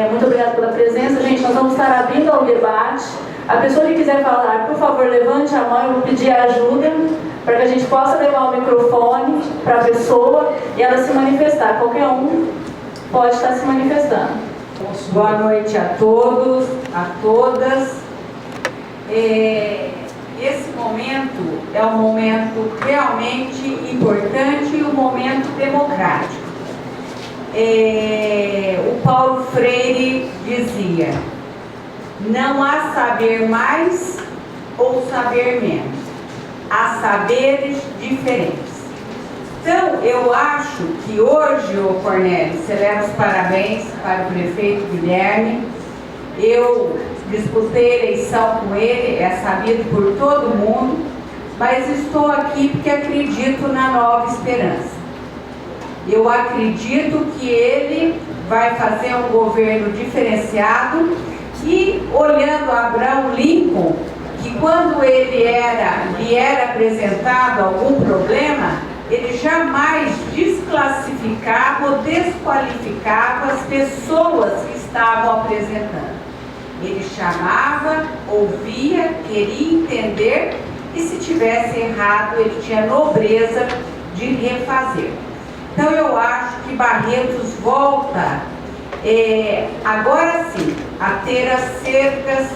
Muito obrigada pela presença. Gente, nós vamos estar abrindo ao debate. A pessoa que quiser falar, por favor, levante a mão. Eu vou pedir ajuda para que a gente possa levar o microfone para a pessoa e ela se manifestar. Qualquer um pode estar se manifestando. Boa noite a todos, a todas. Esse momento é um momento realmente importante e um momento democrático. O Paulo Freire dizia: não há saber mais ou saber menos, há saberes diferentes. Então, eu acho que hoje, ô Cornélio, você leva os parabéns para o prefeito Guilherme. Eu disputei eleição com ele, é sabido por todo mundo, mas estou aqui porque acredito na Nova Esperança. Eu acredito que ele vai fazer um governo diferenciado e, olhando Abraham Lincoln, que quando lhe era apresentado algum problema, ele jamais desclassificava ou desqualificava as pessoas que estavam apresentando. Ele chamava, ouvia, queria entender e, se tivesse errado, ele tinha nobreza de refazer. Então, eu acho que Barretos volta, agora sim, a ter as cercas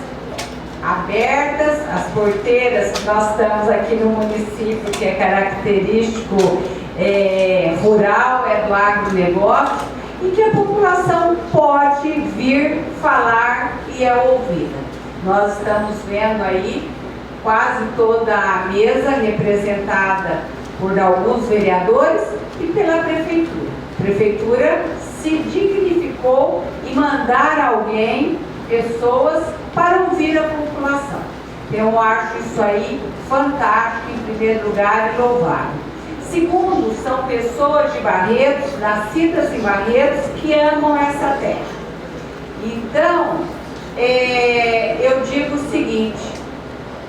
abertas, as porteiras que nós estamos aqui no município, que é característico rural, é do agronegócio, e que a população pode vir falar e é ouvida. Nós estamos vendo aí quase toda a mesa representada por alguns vereadores e pela prefeitura. A prefeitura se dignificou em mandar alguém, pessoas, para ouvir a população. Eu acho isso aí fantástico, em primeiro lugar, e louvável. Segundo, são pessoas de Barretos, nascidas em Barretos, que amam essa terra. Então, eu digo o seguinte: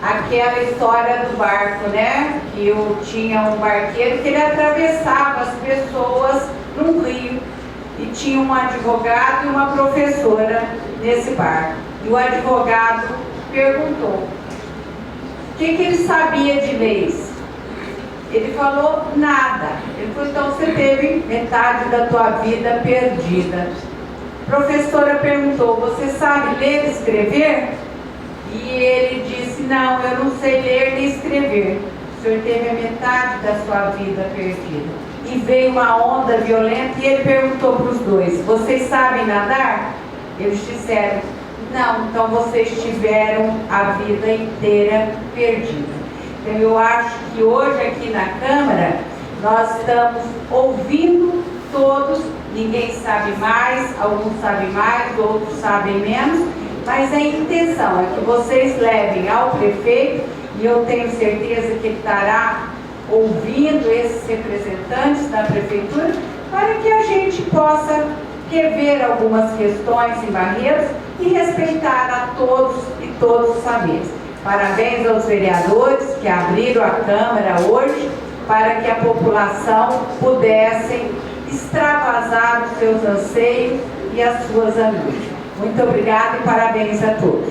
aquela história do barco, né? Que eu tinha um barqueiro que ele atravessava as pessoas num rio e tinha um advogado e uma professora nesse barco. E o advogado perguntou o que ele sabia de leis. Ele falou nada. Ele falou: então você teve metade da tua vida perdida. A professora perguntou: você sabe ler e escrever? E ele disse: não, eu não sei ler nem escrever. O senhor teve a metade da sua vida perdida. E veio uma onda violenta e ele perguntou para os dois: vocês sabem nadar? Eles disseram: não, então vocês tiveram a vida inteira perdida. Então eu acho que hoje aqui na Câmara nós estamos ouvindo todos, ninguém sabe mais, alguns sabem mais, outros sabem menos, mas a intenção é que vocês levem ao prefeito, e eu tenho certeza que ele estará ouvindo esses representantes da prefeitura, para que a gente possa rever algumas questões em Barretos e respeitar a todos e todos os saberes. Parabéns aos vereadores que abriram a Câmara hoje para que a população pudesse extravasar os seus anseios e as suas angústias. Muito obrigada e parabéns a todos.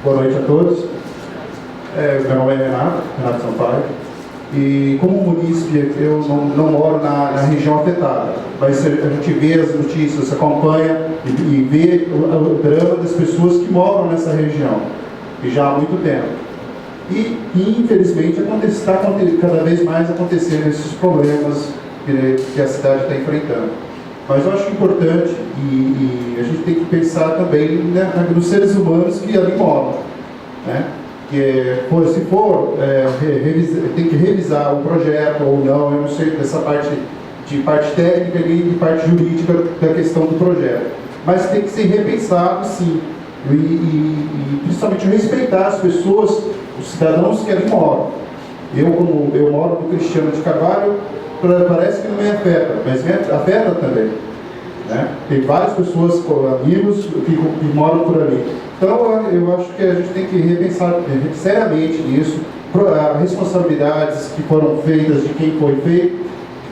Boa noite a todos. Meu nome é Renato Sampaio, e como munícipe eu não moro na região afetada, mas a gente vê as notícias, acompanha e vê o drama das pessoas que moram nessa região, e já há muito tempo. E infelizmente está cada vez mais acontecendo esses problemas que a cidade está enfrentando. Mas eu acho importante, e a gente tem que pensar também, né, nos seres humanos que ali moram, né? Que se for, tem que revisar o projeto ou não, eu não sei dessa parte técnica e de parte jurídica da questão do projeto. Mas tem que ser repensado, sim, e principalmente respeitar as pessoas, os cidadãos que ali moram. Como eu moro no Cristiano de Carvalho, parece que não me afeta, mas me afeta também. né? Tem várias pessoas, amigos, que moram por ali. Então, eu acho que a gente tem que repensar seriamente nisso, responsabilidades que foram feitas, de quem foi feito,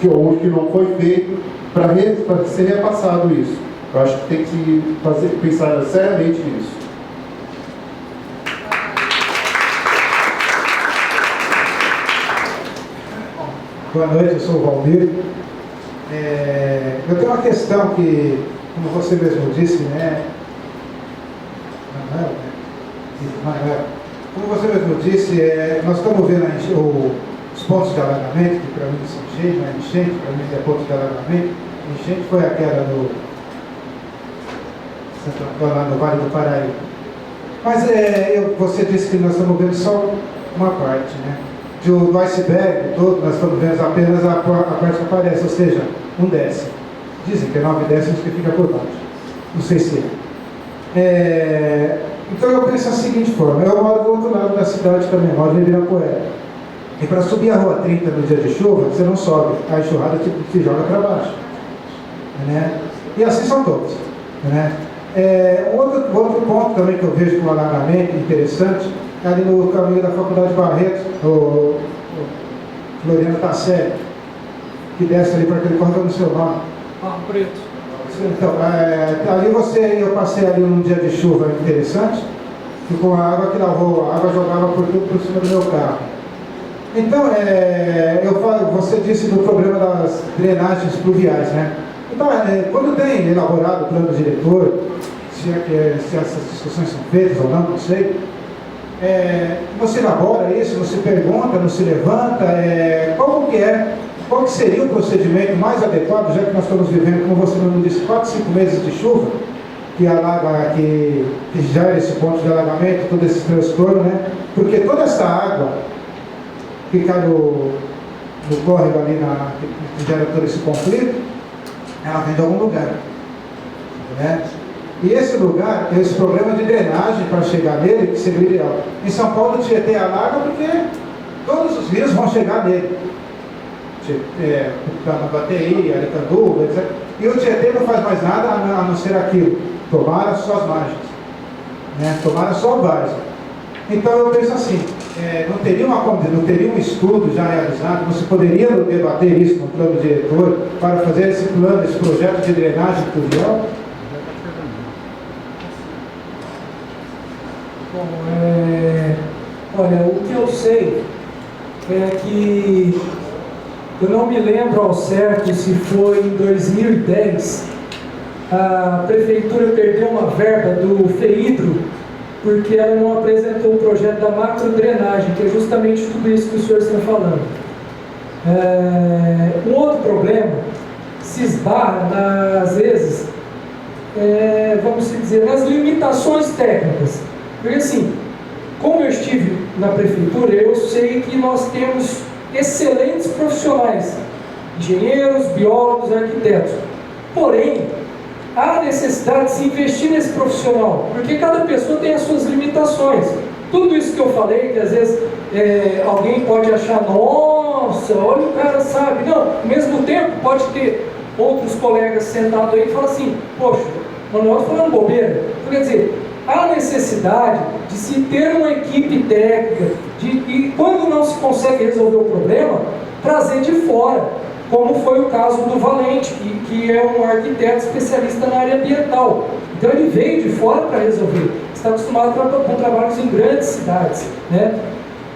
ou que não foi feito, para ser repassado isso. Eu acho que tem que pensar seriamente nisso. Boa noite, eu sou o Valmir. Eu tenho uma questão que, como você mesmo disse, né? Manuel, como você mesmo disse, nós estamos vendo os pontos de alagamento, que para mim são enchente, não é enchente, para mim é ponto de alagamento. Enchente foi aquela no Santo Antônio, lá no Vale do Paraíba. Mas você disse que nós estamos vendo só uma parte, né? Do iceberg todo, nós estamos vendo apenas a parte que aparece, ou seja, 1/10. Dizem que é 9/10 que fica por baixo. Não sei se é. Então eu penso da seguinte forma: eu moro do outro lado da cidade também, moro em Ibirapuera. E para subir a rua 30 no dia de chuva, você não sobe, a enxurrada te joga para baixo. Né? E assim são todos. Né? Outro ponto também que eu vejo com um alagamento interessante é ali no caminho da Faculdade Barreto, o Floriano Tasselli, que desce ali para aquele corredor no seu nome. Preto. Então, ali eu passei ali num dia de chuva interessante, e com a água que lavou, a água jogava por tudo por cima do meu carro. Então, você disse do problema das drenagens pluviais, né? Então, quando tem elaborado o plano diretor, se essas discussões são feitas ou não sei, não se elabora isso, não se pergunta, não se levanta, qual que seria o procedimento mais adequado, já que nós estamos vivendo, como você mesmo disse, 4, 5 meses de chuva, que alaga, que gera esse ponto de alagamento, todo esse transtorno, né? Porque toda essa água que cai no córrego ali, que gera todo esse conflito, ela vem de algum lugar, né? E esse lugar tem esse problema de drenagem para chegar nele, que seria ideal. Em São Paulo, o Tietê alaga porque todos os rios vão chegar nele. Bateria, Aricanduva, etc. E o Tietê não faz mais nada a não ser aquilo, tomar as suas margens, né? Tomar a sua várzea. Então eu penso assim, não teria um estudo já realizado, não se poderia debater isso no plano diretor para fazer esse plano, esse projeto de drenagem pluvial? Bom, olha, o que eu sei é que eu não me lembro ao certo se foi em 2010 a prefeitura perdeu uma verba do FEIDRO porque ela não apresentou o projeto da macrodrenagem, que é justamente tudo isso que o senhor está falando. Um outro problema se esbarra, às vezes, vamos dizer, nas limitações técnicas. Porque assim, como eu estive na prefeitura, eu sei que nós temos excelentes profissionais, engenheiros, biólogos, arquitetos. Porém, há necessidade de se investir nesse profissional, porque cada pessoa tem as suas limitações. Tudo isso que eu falei, que às vezes alguém pode achar, nossa, olha o cara sabe. Não, ao mesmo tempo pode ter outros colegas sentados aí que falam assim, poxa, o Manuel está falando bobeira. Então, quer dizer, há necessidade de se ter uma equipe técnica, e quando não se consegue resolver o problema, trazer de fora, como foi o caso do Valente, que é um arquiteto especialista na área ambiental. Então ele veio de fora para resolver, está acostumado com trabalhos em grandes cidades, né?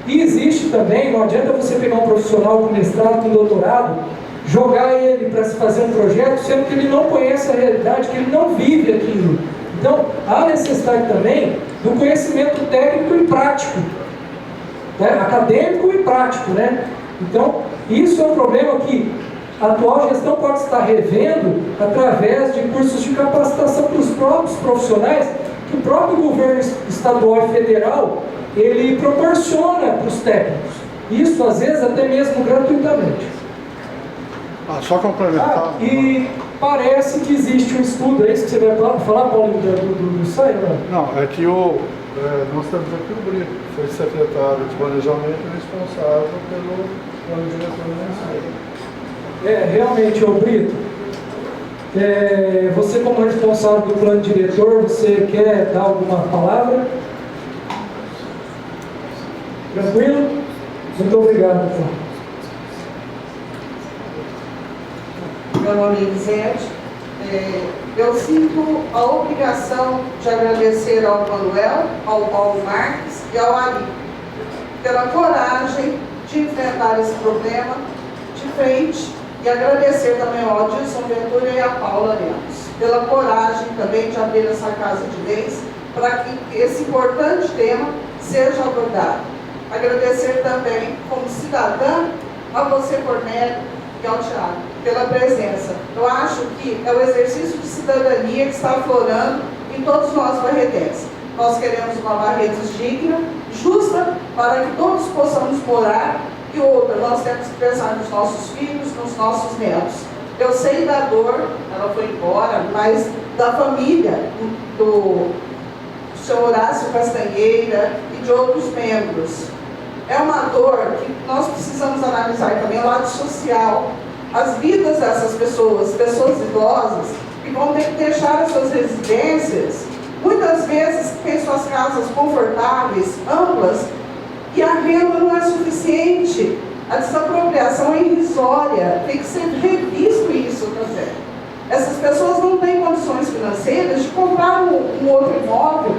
E existe também, não adianta você pegar um profissional com mestrado, com doutorado, jogar ele para se fazer um projeto, sendo que ele não conhece a realidade, que ele não vive aquilo. Então, há necessidade também do conhecimento técnico e prático, né? Acadêmico e prático, né? Então, isso é um problema que a atual gestão pode estar revendo através de cursos de capacitação para os próprios profissionais, que o próprio governo estadual e federal, ele proporciona para os técnicos. Isso, às vezes, até mesmo gratuitamente. Só complementar. E parece que existe um estudo, é isso que você vai falar, Paulo, do SAI? Não, é que nós temos aqui o Brito, que foi secretário de planejamento e responsável pelo plano diretor do município. Realmente, o Brito, Você, como responsável do plano diretor, você quer dar alguma palavra? Tranquilo? Muito obrigado, então. Meu nome é Elisete. Eu sinto a obrigação de agradecer ao Manuel, ao Paulo Marques e ao Ari pela coragem de enfrentar esse problema de frente, e agradecer também ao Adilson Ventura e à Paula Lemos pela coragem também de abrir essa casa de leis para que esse importante tema seja abordado. Agradecer também, como cidadã, a você, Cornélio, e ao Thiago, pela presença. Eu acho que é o exercício de cidadania que está aflorando em todos nós barretenses. Nós queremos uma Barretos digna, justa, para que todos possamos morar, e outra, nós temos que pensar nos nossos filhos, nos nossos netos. Eu sei da dor, ela foi embora, mas da família do senhor Horácio Castanheira e de outros membros. É uma dor que nós precisamos analisar também o lado social, as vidas dessas pessoas, pessoas idosas, que vão ter que deixar as suas residências, muitas vezes têm suas casas confortáveis, amplas, e a renda não é suficiente, a desapropriação é irrisória, tem que ser revisto isso também. Essas pessoas não têm condições financeiras de comprar um outro imóvel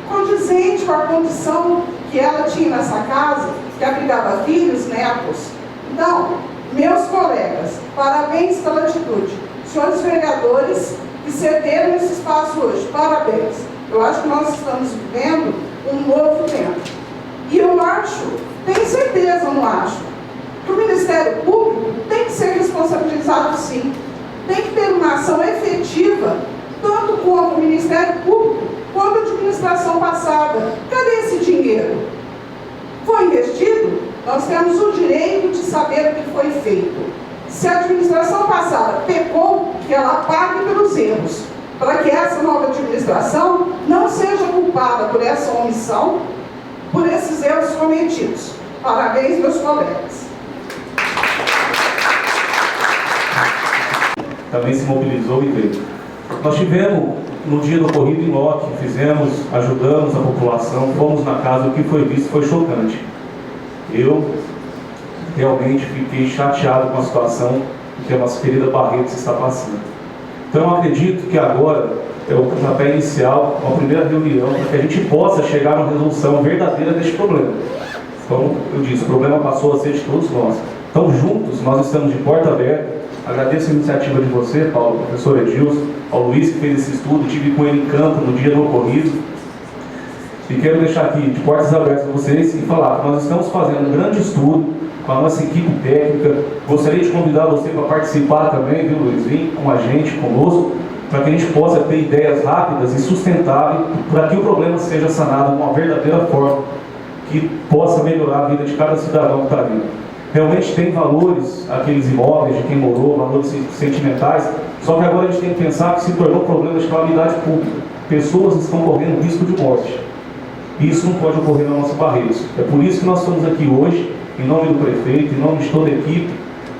condizente com a condição que ela tinha nessa casa, que abrigava filhos, netos. Então, meus colegas, parabéns pela atitude. Senhores vereadores que cederam esse espaço hoje, parabéns. Eu acho que nós estamos vivendo um novo tempo. E eu acho, tenho certeza, não acho, que o Ministério Público tem que ser responsabilizado sim. Tem que ter uma ação efetiva, tanto como o Ministério Público, quanto a administração passada. Cadê esse dinheiro? Foi investido? Nós temos o direito de saber o que foi feito. Se a administração passada pecou, que ela pague pelos erros, para que essa nova administração não seja culpada por essa omissão, por esses erros cometidos. Parabéns, meus colegas. Também se mobilizou e veio. Nós tivemos, no dia do ocorrido em lote, ajudamos a população, fomos na casa, o que foi visto foi chocante. Eu realmente fiquei chateado com a situação que a nossa querida Barretos está passando. Então eu acredito que agora é o pontapé inicial, uma primeira reunião, para que a gente possa chegar a uma resolução verdadeira deste problema. Como eu disse, o problema passou a ser de todos nós. Então juntos, nós estamos de porta aberta. Agradeço a iniciativa de você, Paulo, professor Edilson, ao Luiz que fez esse estudo, estive com ele em campo no dia do ocorrido. E quero deixar aqui de portas abertas para vocês e falar que nós estamos fazendo um grande estudo com a nossa equipe técnica. Gostaria de convidar você para participar também, viu, Luiz? Vim com a gente, conosco, para que a gente possa ter ideias rápidas e sustentáveis para que o problema seja sanado de uma verdadeira forma que possa melhorar a vida de cada cidadão que está ali. Realmente tem valores, aqueles imóveis de quem morou, valores sentimentais, só que agora a gente tem que pensar que se tornou um problema de calamidade pública. Pessoas estão correndo risco de morte. E isso não pode ocorrer na nossa Barretos. É por isso que nós estamos aqui hoje, em nome do prefeito, em nome de toda a equipe,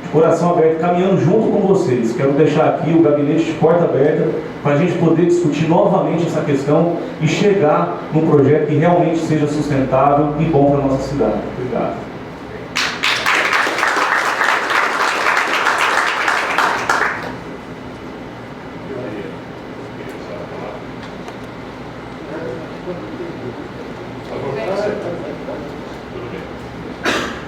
de coração aberto, caminhando junto com vocês. Quero deixar aqui o gabinete de porta aberta para a gente poder discutir novamente essa questão e chegar num projeto que realmente seja sustentável e bom para a nossa cidade. Obrigado.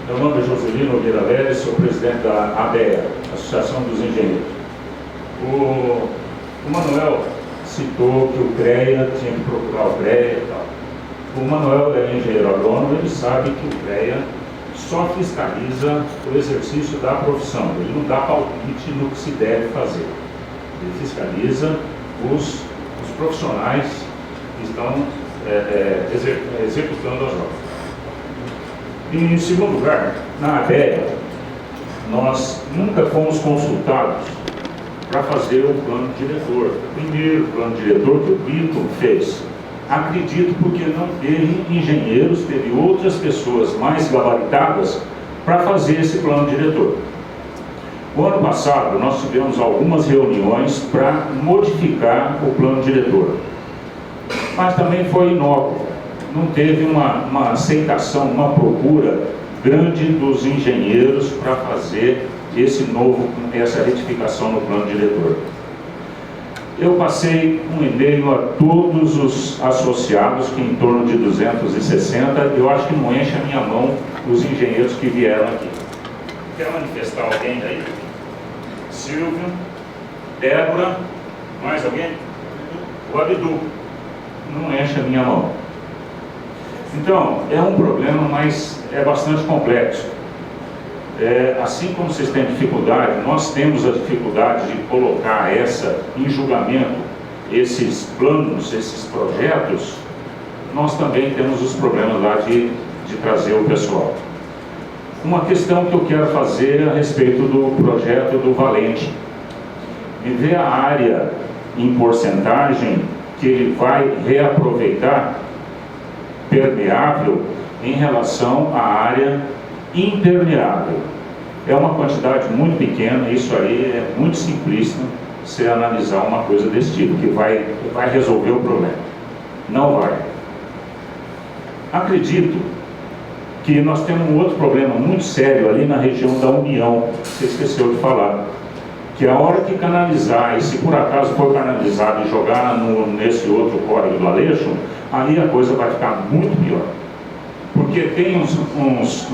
Meu nome é Joselino Nogueira Leles, sou presidente da ABEA, Associação dos Engenheiros. O Manuel citou que o CREA tinha que procurar o CREA e tal. O Manuel é engenheiro agrônomo, ele sabe que o CREA só fiscaliza o exercício da profissão, ele não dá palpite no que se deve fazer. Ele fiscaliza os profissionais que estão executando as obras. Em segundo lugar, na ABEA, nós nunca fomos consultados para fazer um plano diretor. O primeiro plano diretor que o Bito fez. Acredito porque não teve engenheiros, teve outras pessoas mais gabaritadas para fazer esse plano diretor. O ano passado, nós tivemos algumas reuniões para modificar o plano diretor, mas também foi inócuo. Não teve uma aceitação, uma procura grande dos engenheiros para fazer essa retificação no plano diretor. Eu passei um e-mail a todos os associados, que em torno de 260, eu acho que não enche a minha mão os engenheiros que vieram aqui. Quer manifestar alguém aí? Silvio, Débora, mais alguém? O Abdu. Não enche a minha mão. Então, é um problema, mas é bastante complexo. Assim como vocês têm dificuldade, nós temos a dificuldade de colocar em julgamento esses planos, esses projetos, nós também temos os problemas lá de trazer o pessoal. Uma questão que eu quero fazer a respeito do projeto do Valente. Me vê a área em porcentagem que ele vai reaproveitar permeável em relação à área impermeável. É uma quantidade muito pequena, isso aí é muito simplista você analisar uma coisa desse tipo, que vai resolver o problema. Não vai. Acredito que nós temos um outro problema muito sério ali na região da União, você esqueceu de falar, que a hora que canalizar, e se por acaso for canalizado e jogar nesse outro córrego do Aleixo, aí a coisa vai ficar muito pior. Porque tem uns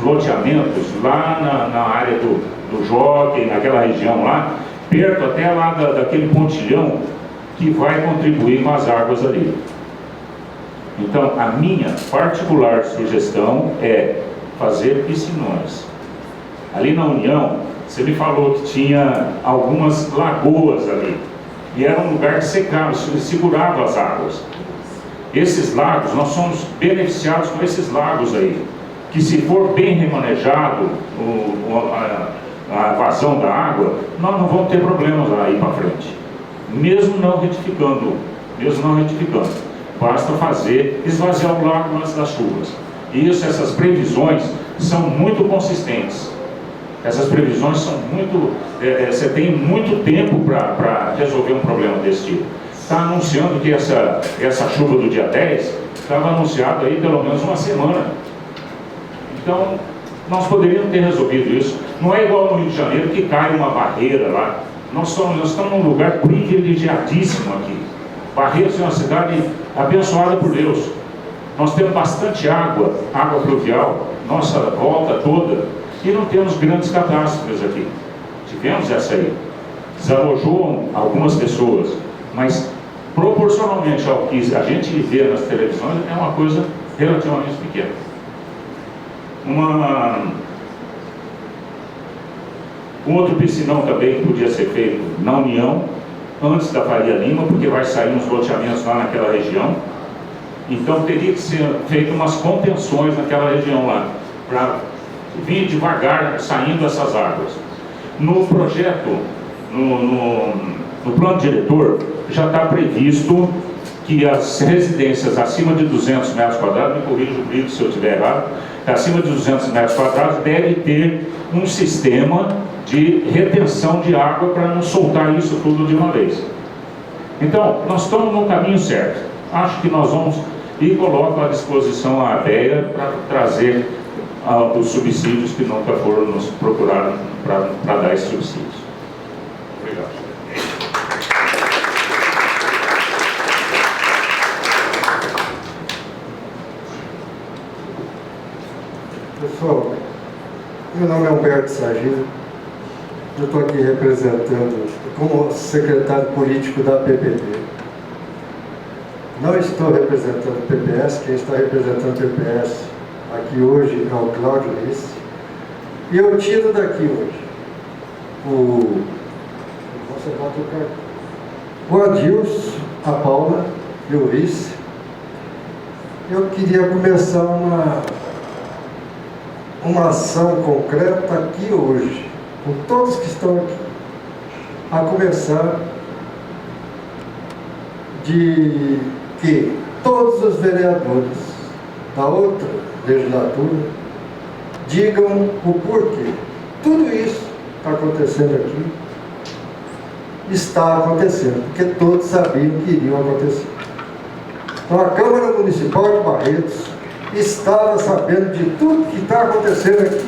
loteamentos lá na área do Jockey, naquela região lá, perto até lá daquele pontilhão, que vai contribuir com as águas ali. Então, a minha particular sugestão é fazer piscinões. Ali na União, você me falou que tinha algumas lagoas ali, e era um lugar que secava, segurava as águas. Esses lagos, nós somos beneficiados com esses lagos aí, que se for bem remanejado a vazão da água, nós não vamos ter problemas aí para frente, mesmo não retificando, basta esvaziar o lago antes das chuvas. Isso, essas previsões são muito consistentes, essas previsões são muito, você tem muito tempo para resolver um problema desse tipo. Está anunciando que essa chuva do dia 10 estava anunciada aí pelo menos uma semana. Então, nós poderíamos ter resolvido isso. Não é igual no Rio de Janeiro, que cai uma barreira lá. Nós estamos num lugar privilegiadíssimo aqui. Barreiros é uma cidade abençoada por Deus. Nós temos bastante água pluvial, nossa volta toda, e não temos grandes catástrofes aqui. Tivemos essa aí. Desalojou algumas pessoas, mas proporcionalmente ao que a gente vê nas televisões, é uma coisa relativamente pequena. Um outro piscinão também que podia ser feito na União, antes da Faria Lima, porque vai sair uns loteamentos lá naquela região. Então teria que ser feito umas contenções naquela região lá, para vir devagar saindo essas águas. No projeto, no plano diretor, já está previsto que as residências acima de 200 metros quadrados, me corrija o Brito se eu estiver errado, acima de 200 metros quadrados deve ter um sistema de retenção de água para não soltar isso tudo de uma vez. Então, nós estamos no caminho certo. Acho que nós vamos e coloco à disposição a ABEA para trazer os subsídios que nunca foram nos procurados para dar esses subsídios. Obrigado. Pessoal, meu nome é Humberto Sargino, eu estou aqui representando como secretário político da PPP. Não estou representando o PPS, quem está representando o PPS aqui hoje é o Cláudio Risse. E eu tiro daqui hoje o Adilson, a Paula e o Risse. Eu queria começar uma ação concreta aqui hoje, com todos que estão aqui, a começar de que todos os vereadores da outra legislatura digam o porquê. Tudo isso está acontecendo aqui está acontecendo, porque todos sabiam que iriam acontecer. Então a Câmara Municipal de Barretos estava sabendo de tudo que está acontecendo aqui.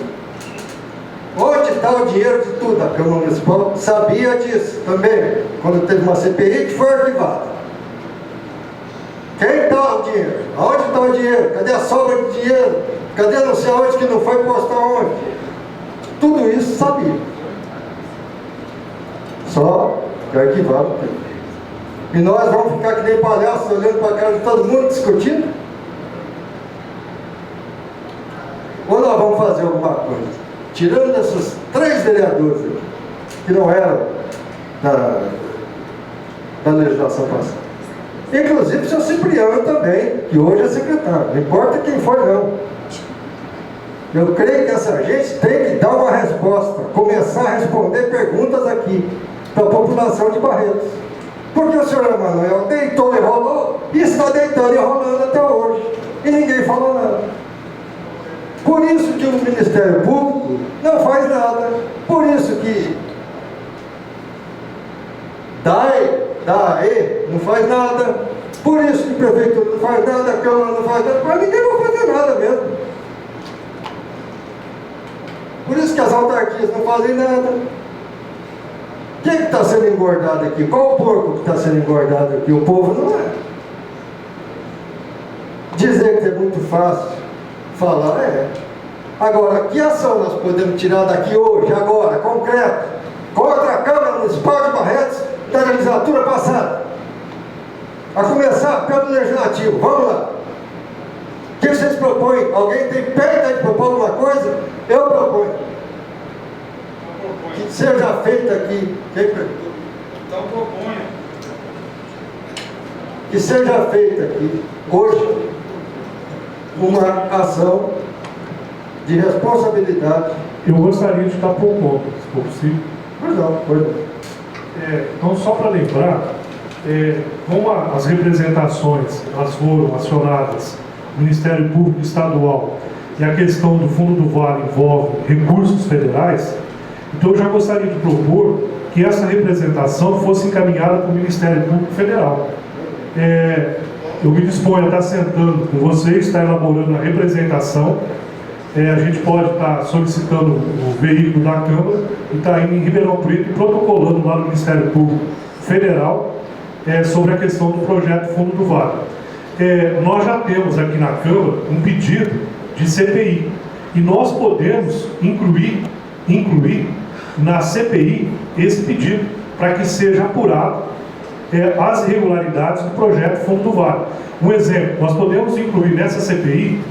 Onde está o dinheiro de tudo? A Câmara Municipal sabia disso também, quando teve uma CPI que foi arquivada. Quem está o dinheiro? Aonde está o dinheiro? Cadê a sobra de dinheiro? Cadê não sei aonde que não foi posto aonde? Tudo isso sabia. Só que arquivado. E nós vamos ficar que nem palhaços olhando para a cara de todo mundo discutindo? Ou nós vamos fazer alguma coisa? Tirando esses 3 vereadores aqui, que não eram da legislação passada. Inclusive o seu Cipriano também, que hoje é secretário. Não importa quem foi, não. Eu creio que essa gente tem que dar uma resposta, começar a responder perguntas aqui para a população de Barretos. Porque o senhor Emanuel deitou e rolou, e está deitando e rolando até hoje. E ninguém falou nada. Por isso que o Ministério Público não faz nada. Por isso que DAE não faz nada. Por isso que a Prefeitura não faz nada, a Câmara não faz nada. Mas ninguém vai fazer nada mesmo. Por isso que as autarquias não fazem nada. Quem que está sendo engordado aqui? Qual o porco que está sendo engordado aqui? O povo não é. Dizer que é muito fácil falar é. Agora, que ação nós podemos tirar daqui hoje, agora, concreto, contra a Câmara Municipal de Barretos da legislatura passada? A começar pelo Legislativo. Vamos lá. O que vocês propõem? Alguém tem perda de propor alguma coisa? Eu proponho. Que seja feita aqui. Então proponha. Que seja feita aqui, hoje, uma ação de responsabilidade. Eu gostaria de estar propondo, se for possível. Pois não, pois não. Então, só para lembrar, como as representações elas foram acionadas no Ministério Público Estadual e a questão do Fundo do Vale envolve recursos federais, então eu já gostaria de propor que essa representação fosse encaminhada para o Ministério Público Federal. Eu me disponho a estar sentando com vocês, estar elaborando a representação. A gente pode estar solicitando o veículo da Câmara e estar indo em Ribeirão Preto e protocolando lá no Ministério Público Federal sobre a questão do projeto Fundo do Vale. Nós já temos aqui na Câmara um pedido de CPI e nós podemos incluir na CPI esse pedido para que seja apurado as irregularidades do projeto Fundo do Vale. Um exemplo, nós podemos incluir nessa CPI,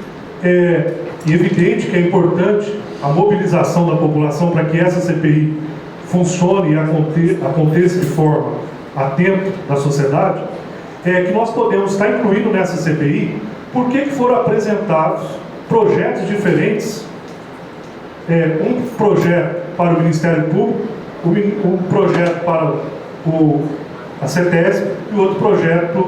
evidente que é importante a mobilização da população para que essa CPI funcione e aconteça de forma atenta da sociedade, que nós podemos estar incluindo nessa CPI porque que foram apresentados projetos diferentes, um projeto para o Ministério Público, um projeto para a CETESB e outro projeto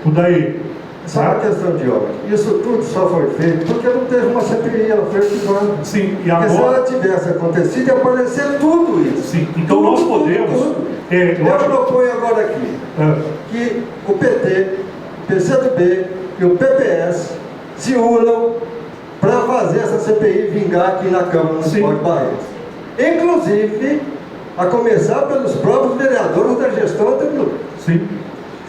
o DAE. Só uma questão de ordem. Isso tudo só foi feito porque não teve uma CPI, ela foi arquivada. Sim, e agora... Porque se ela tivesse acontecido, ia aparecer tudo isso. Sim, então tudo, nós podemos... Eu proponho agora aqui que o PT, o PCdoB e o PPS se unam para fazer essa CPI vingar aqui na Câmara Municipal de Barretos. Inclusive, a começar pelos próprios vereadores da gestão anterior. Sim.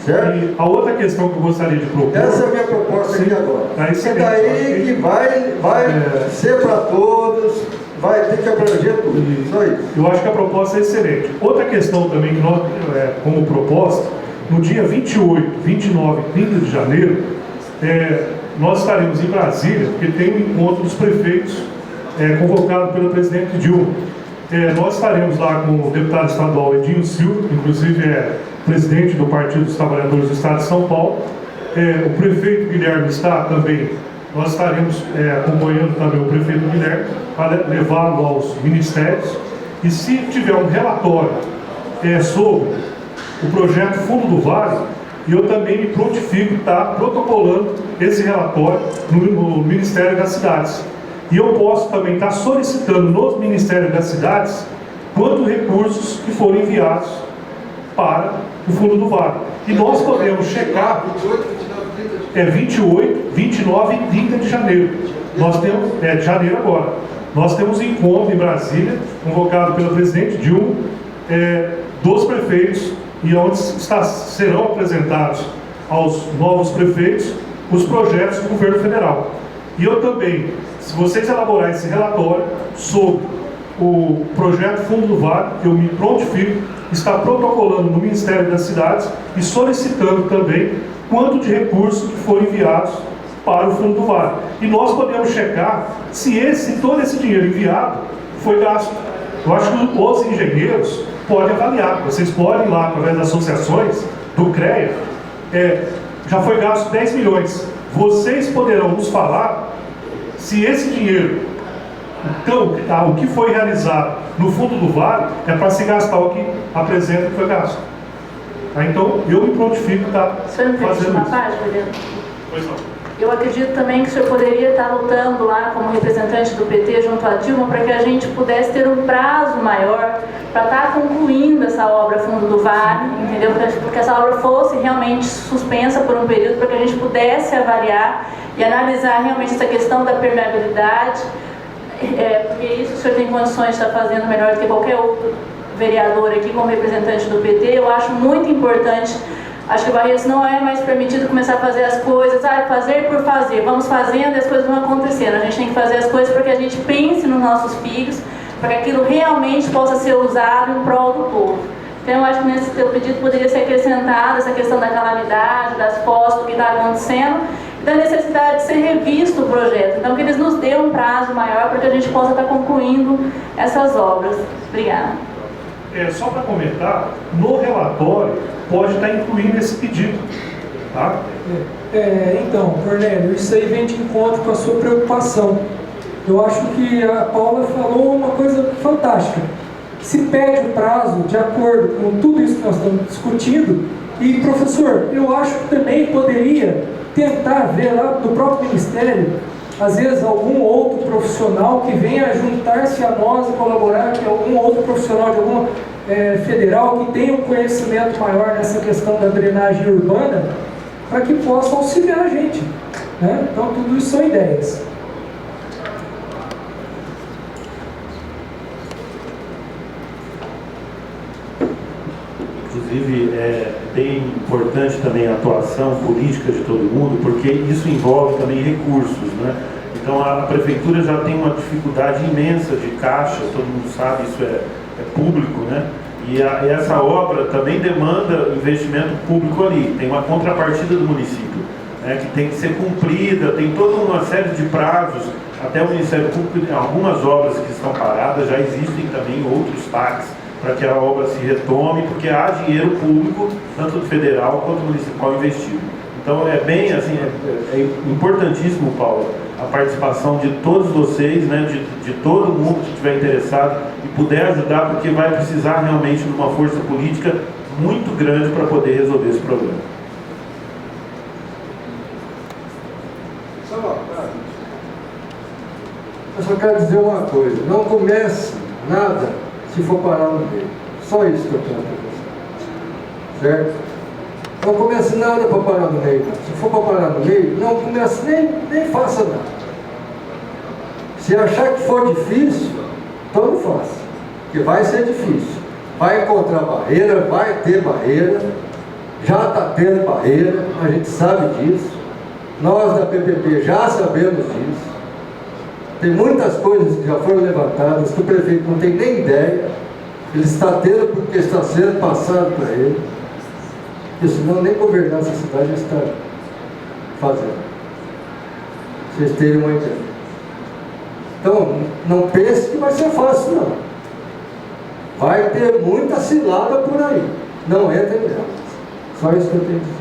Certo? E a outra questão que eu gostaria de propor... Essa é a minha proposta aqui agora. E daí que vai ser para todos, vai ter que abranger tudo. Só isso. Eu acho que a proposta é excelente. Outra questão também que nós, como proposta, no dia 28, 29 e 30 de janeiro, nós estaremos em Brasília, porque tem um encontro dos prefeitos convocado pelo presidente Dilma. Nós estaremos lá com o deputado estadual Edinho Silva, inclusive presidente do Partido dos Trabalhadores do Estado de São Paulo. O prefeito Guilherme está também, nós estaremos acompanhando também o prefeito Guilherme para levá-lo aos ministérios. E se tiver um relatório sobre o projeto Fundo do Vale, eu também me prontifico estar protocolando esse relatório no Ministério das Cidades. E eu posso também estar solicitando nos Ministérios das Cidades quanto recursos que foram enviados para o Fundo do Vale. E nós podemos checar 28, 29 e 30 de janeiro. Nós temos, de janeiro agora. Nós temos um encontro em Brasília, convocado pela presidente Dilma, dos prefeitos, e onde serão apresentados aos novos prefeitos os projetos do governo federal. E eu também, se vocês elaborarem esse relatório sobre o projeto Fundo do Vale, eu me prontifico, está protocolando no Ministério das Cidades e solicitando também quanto de recursos que foram enviados para o Fundo do Vale. E nós podemos checar se todo esse dinheiro enviado foi gasto. Eu acho que os engenheiros podem avaliar. Vocês podem ir lá, através das associações do CREA, já foi gasto 10 milhões. Vocês poderão nos falar se esse dinheiro, então, o que foi realizado no Fundo do Vale é para se gastar o que apresenta que foi gasto. Então, eu me prontifico a fazer uma parte, vereador? Pois não. Eu acredito também que o senhor poderia estar lutando lá como representante do PT junto à Dilma para que a gente pudesse ter um prazo maior para estar concluindo essa obra Fundo do Vale, entendeu? Porque essa obra fosse realmente suspensa por um período para que a gente pudesse avaliar e analisar realmente essa questão da permeabilidade, porque isso o senhor tem condições de estar fazendo melhor do que qualquer outro vereador aqui como representante do PT. Eu acho muito importante. Acho que o Barreiros não é mais permitido começar a fazer as coisas, fazer por fazer. Vamos fazendo e as coisas vão acontecendo. A gente tem que fazer as coisas para que a gente pense nos nossos filhos, para que aquilo realmente possa ser usado em prol do povo. Então, eu acho que nesse teu pedido poderia ser acrescentada essa questão da calamidade, das fotos, do que está acontecendo, e da necessidade de ser revisto o projeto. Então, que eles nos dêem um prazo maior para que a gente possa estar concluindo essas obras. Obrigada. Só para comentar, no relatório pode estar incluindo esse pedido, tá? Então, Cornélio, isso aí vem de encontro com a sua preocupação. Eu acho que a Paula falou uma coisa fantástica. Se pede o prazo de acordo com tudo isso que nós estamos discutindo, e, professor, eu acho que também poderia tentar ver lá do próprio Ministério, às vezes algum outro profissional que venha juntar-se a nós e colaborar, que algum outro profissional de alguma federal que tenha um conhecimento maior nessa questão da drenagem urbana, para que possa auxiliar a gente, né? Então, tudo isso são ideias. Inclusive, é bem importante também a atuação política de todo mundo, porque isso envolve também recursos, né? Então, a prefeitura já tem uma dificuldade imensa de caixa, todo mundo sabe, isso é público, né? E essa obra também demanda investimento público ali, tem uma contrapartida do município, né, que tem que ser cumprida, tem toda uma série de prazos, até o Ministério Público, algumas obras que estão paradas, já existem também outros TACs para que a obra se retome, porque há dinheiro público, tanto federal quanto municipal investido. Então é bem assim, é importantíssimo, Paulo, a participação de todos vocês, né, de todo mundo que estiver interessado e puder ajudar, porque vai precisar realmente de uma força política muito grande para poder resolver esse problema. Eu só quero dizer uma coisa, não comece nada se for parar no meio. Só isso que eu quero para você. Certo? Não comece nada para parar no meio. Se for para parar no meio, não comece nem faça nada. Se achar que for difícil, então não faça. Porque vai ser difícil. Vai encontrar barreira, vai ter barreira. Já está tendo barreira, a gente sabe disso. Nós da PPP já sabemos disso. Tem muitas coisas que já foram levantadas que o prefeito não tem nem ideia. Ele está tendo porque está sendo passado para ele. Porque senão nem governar essa cidade já está fazendo. Vocês terem uma ideia. Então, não pense que vai ser fácil, não. Vai ter muita cilada por aí. Não entrem nela. Só isso que eu tenho a dizer.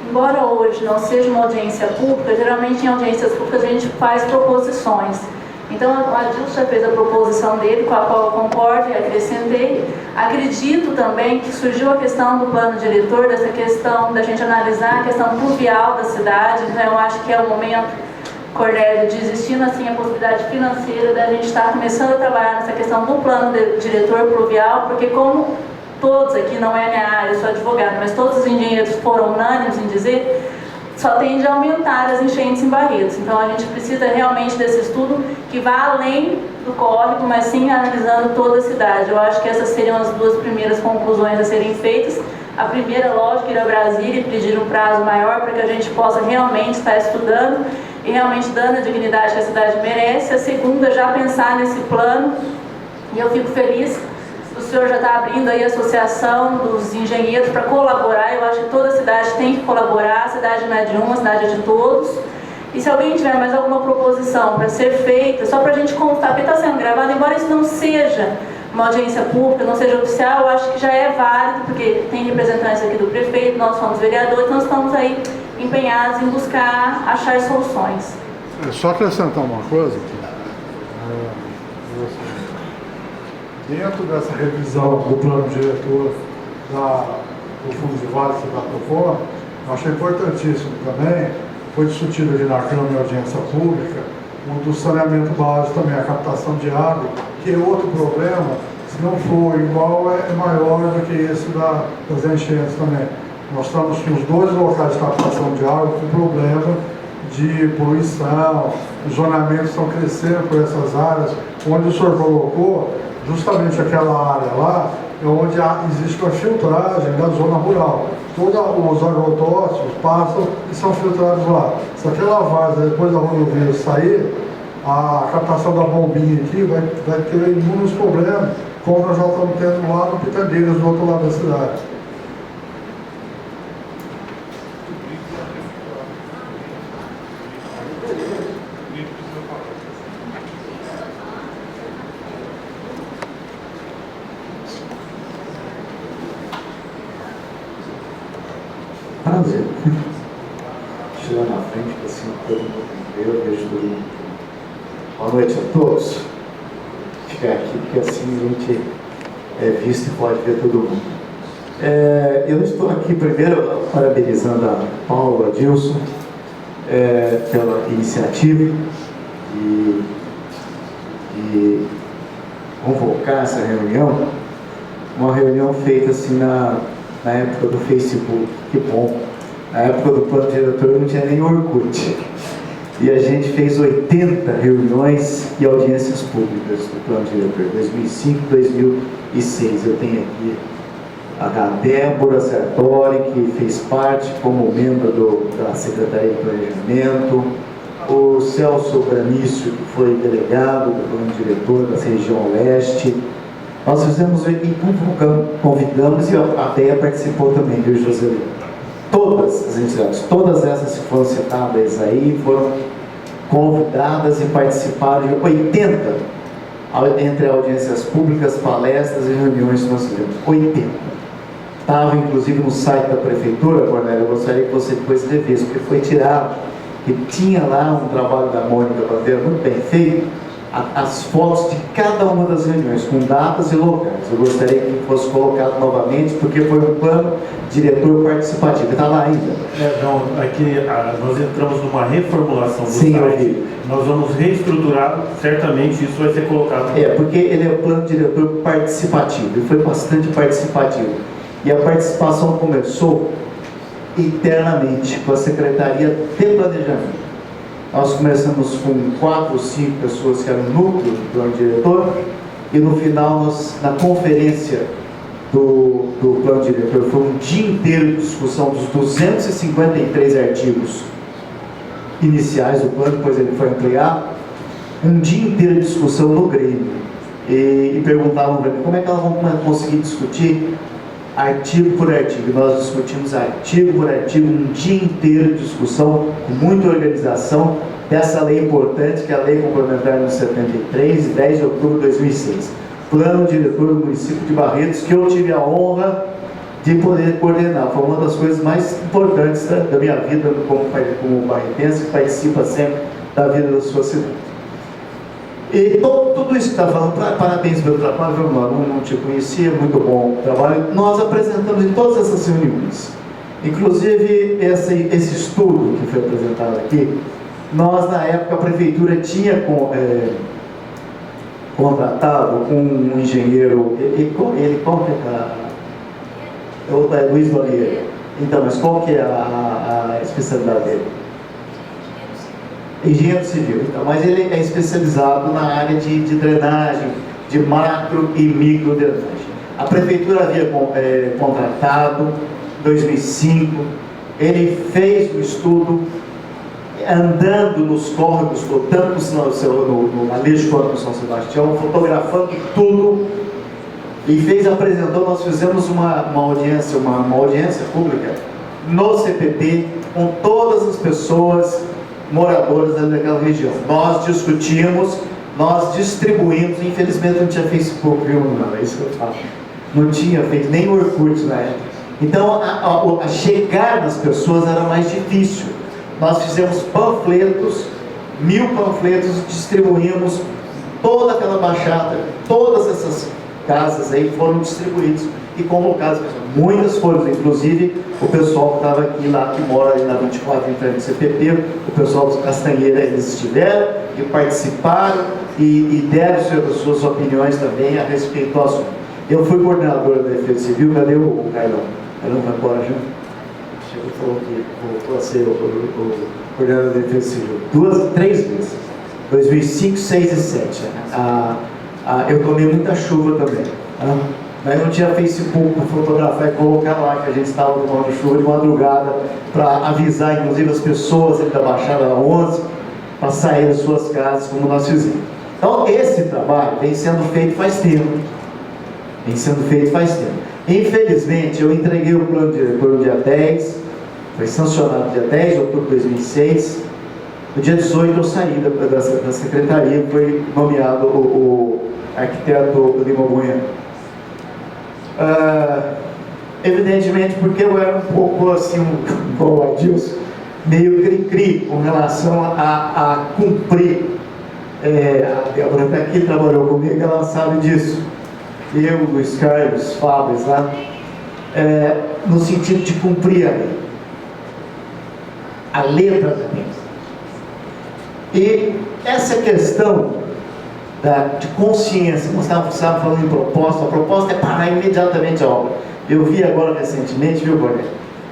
Embora hoje não seja uma audiência pública, geralmente em audiências públicas a gente faz proposições. Então, a Adilson já fez a proposição dele, com a qual eu concordo e acrescentei. Acredito também que surgiu a questão do plano diretor, dessa questão da gente analisar a questão pluvial da cidade. Então, eu acho que é o momento Cornélio, de existindo assim a possibilidade financeira da gente estar começando a trabalhar nessa questão do plano diretor pluvial, porque como todos aqui, não é a minha área, eu sou advogada, mas todos os engenheiros foram unânimes em dizer, só tende a aumentar as enchentes em Barretos. Então a gente precisa realmente desse estudo que vá além do córrego, mas sim analisando toda a cidade. Eu acho que essas seriam as duas primeiras conclusões a serem feitas. A primeira, lógico, ir a Brasília e pedir um prazo maior para que a gente possa realmente estar estudando e realmente dando a dignidade que a cidade merece. A segunda, já pensar nesse plano, e eu fico feliz, o senhor já está abrindo aí a associação dos engenheiros para colaborar. Eu acho que toda a cidade tem que colaborar, a cidade não é de um, a cidade é de todos. E se alguém tiver mais alguma proposição para ser feita, só para a gente constar, porque está sendo gravado, embora isso não seja uma audiência pública, não seja oficial, eu acho que já é válido, porque tem representantes aqui do prefeito, nós somos vereadores, nós estamos aí empenhados em buscar achar soluções. Só acrescentar uma coisa, dentro dessa revisão do plano diretor do Fundo de Vale que da Profor, eu achei importantíssimo também, foi discutido ali na Câmara de Audiência Pública, o do saneamento básico também, a captação de água, que é outro problema, se não for igual, é maior do que esse das enchentes também. Nós estamos com os dois locais de captação de água com problema de poluição, os zonamentos estão crescendo por essas áreas, onde o senhor colocou, justamente aquela área lá, é onde existe uma filtragem da zona rural. Todos os agrotóxicos passam e são filtrados lá. Se aquela várzea, depois da rodovia sair, a captação da bombinha aqui vai ter inúmeros problemas, como nós já estamos tendo lá no Pitandeiras, do outro lado da cidade. Prazer. Chegar na frente, assim, todo mundo eu vejo todo mundo. Boa noite a todos. Ficar aqui, porque assim a gente é visto e pode ver todo mundo. Eu estou aqui primeiro parabenizando a Paula Adilson pela iniciativa de convocar essa reunião, uma reunião feita assim na época do Facebook, que bom. Na época do plano diretor não tinha nem Orkut. E a gente fez 80 reuniões e audiências públicas do plano diretor, 2005, 2006. Eu tenho aqui a Débora Sartori, que fez parte como membro da Secretaria de Planejamento, o Celso Branício, que foi delegado do plano diretor da região leste. Nós fizemos e convidamos, e a DEA participou também, viu, José? Todas as entidades, todas essas que foram citadas aí, foram convidadas e participaram de 80, entre audiências públicas, palestras e reuniões que nós fizemos. 80. Estava, inclusive, no site da Prefeitura, Cornélio, eu gostaria que você depois revisse, porque foi tirado, que tinha lá um trabalho da Mônica Bandeira muito bem feito, as fotos de cada uma das reuniões, com datas e locais. Eu gostaria que fosse colocado novamente, porque foi um plano diretor participativo. Está lá ainda? Não, aqui nós entramos numa reformulação do Sim, site. Nós vamos reestruturar, certamente isso vai ser colocado. Porque ele é o plano diretor participativo, e foi bastante participativo. E a participação começou internamente com a Secretaria de Planejamento. Nós começamos com 4 ou 5 pessoas que eram núcleo do plano diretor, e no final, na conferência do plano diretor, foi um dia inteiro de discussão dos 253 artigos iniciais do plano, depois ele foi ampliado, um dia inteiro de discussão no Grêmio, e perguntavam para mim como é que elas vão conseguir discutir artigo por artigo. Nós discutimos artigo por artigo, um dia inteiro de discussão, com muita organização dessa lei importante, que é a Lei Complementar número 73, de 10 de outubro de 2006. Plano diretor do município de Barretos, que eu tive a honra de poder coordenar. Foi uma das coisas mais importantes da minha vida como barretense, que participa sempre da vida da sua cidade. E tudo isso que está falando, parabéns pelo trabalho, não te conhecia, muito bom o trabalho. Nós apresentamos em todas essas reuniões, inclusive esse estudo que foi apresentado aqui, Nós, na época, a prefeitura tinha contratado um engenheiro, ele qual que é Luiz Valier. Então, mas qual que é a especialidade dele? Engenheiro civil. Então, mas ele é especializado na área de drenagem, de macro e micro drenagem. A prefeitura havia contratado em 2005, ele fez o estudo andando nos córregos, tanto no Malejo quanto no São Sebastião, fotografando tudo e apresentou. Nós fizemos uma audiência pública no CPP com todas as pessoas moradoras daquela região. Nós discutimos, nós distribuímos. Infelizmente não tinha Facebook, viu? Não, é isso que eu falo. Não tinha feito nem o Orkut na época. Então a chegar nas pessoas era mais difícil. Nós fizemos panfletos, 1000 panfletos, distribuímos toda aquela baixada, todas essas casas aí foram distribuídas e convocadas. Muitas foram, inclusive o pessoal que estava aqui lá, que mora ali na 24 em frente do CPP, o pessoal dos Castanheira, eles estiveram e participaram e deram suas opiniões também a respeito do assunto. Eu fui coordenadora da Defesa Civil. Cadê o Carlão? Carlão vai embora já? Chegou, falou que voltou a ser o coordenador da Defesa Civil 3 vezes, 2005, 6 e 7. Eu tomei muita chuva também, mas não tinha Facebook para fotografar e colocar lá que a gente estava tomando chuva de madrugada, para avisar inclusive as pessoas da Baixada 11 para sair das suas casas, como nós fizemos. Então esse trabalho vem sendo feito faz tempo. Infelizmente, eu entreguei o plano diretor no dia 10, foi sancionado no dia 10 de outubro de 2006. No dia 18 eu saí da secretaria, foi nomeado o arquiteto Lima Bueno. Evidentemente, porque eu era um pouco assim, igual o Adilson, meio cri-cri com relação a cumprir. A Débora está aqui, trabalhou comigo, ela sabe disso. Eu, Luiz Carlos, Fábio, lá, no sentido de cumprir a lei, a letra da lei. E essa questão de consciência, nós estávamos falando em proposta, a proposta é parar imediatamente a obra. Eu vi agora recentemente, viu, Borges,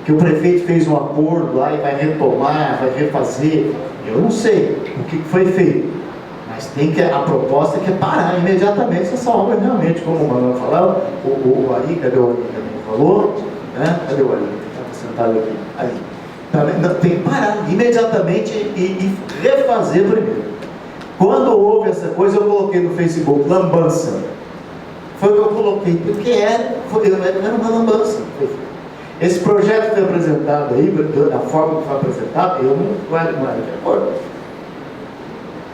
que o prefeito fez um acordo lá e vai retomar, vai refazer. Eu não sei o que foi feito. Mas a proposta é parar imediatamente essa obra realmente, como o Manuel falou, o Ari, cadê o Ari também falou, né? Cadê o Ari? Estava sentado aqui. Aí. Tem que parar imediatamente e refazer primeiro. Quando houve essa coisa, eu coloquei no Facebook, lambança. Foi o que eu coloquei, porque era uma lambança. Esse projeto foi apresentado aí, da forma que foi apresentado, eu não era de acordo.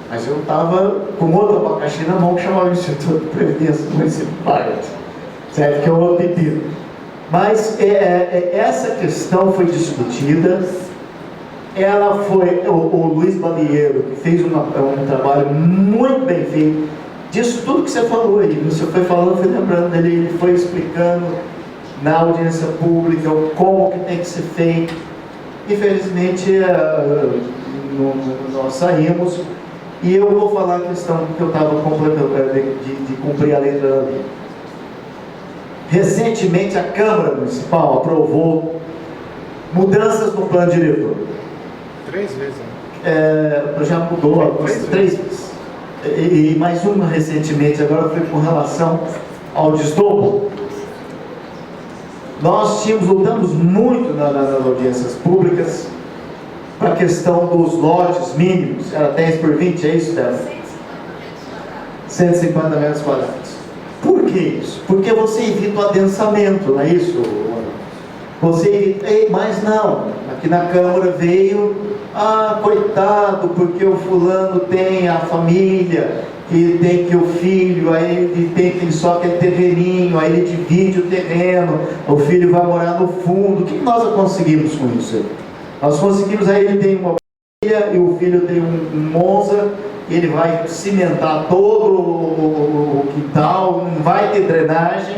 Mas eu estava com outro abacaxi na mão que chamava o Instituto de Previdência Municipal, certo? Que é outro pepino. Mas essa questão foi discutida. Ela foi o Luiz Balieiro, que fez um trabalho muito bem feito. Disso tudo que você falou aí, você foi falando, eu fui lembrando dele, ele foi explicando na audiência pública como que tem que ser feito. Infelizmente, nós saímos. E eu vou falar a questão que eu estava de cumprir a letra da lei. Recentemente, a Câmara Municipal aprovou mudanças no plano diretor. 3 vezes. Já mudou algumas 3 vezes. E mais uma recentemente, agora foi com relação ao desdobro. Nós lutamos muito nas audiências públicas para a questão dos lotes mínimos. Era 10 por 20, é isso, Débora? 150 metros quadrados. Por que isso? Porque você evita o adensamento, não é isso? Você evita, mas não, aqui na Câmara veio, coitado, porque o fulano tem a família, que tem que o filho, aí ele tem que só aquele terreninho, aí ele divide o terreno, o filho vai morar no fundo. O que nós conseguimos com isso aí? Nós conseguimos, aí ele tem uma filha e o filho tem um Monza, ele vai cimentar todo o quintal, não vai ter drenagem.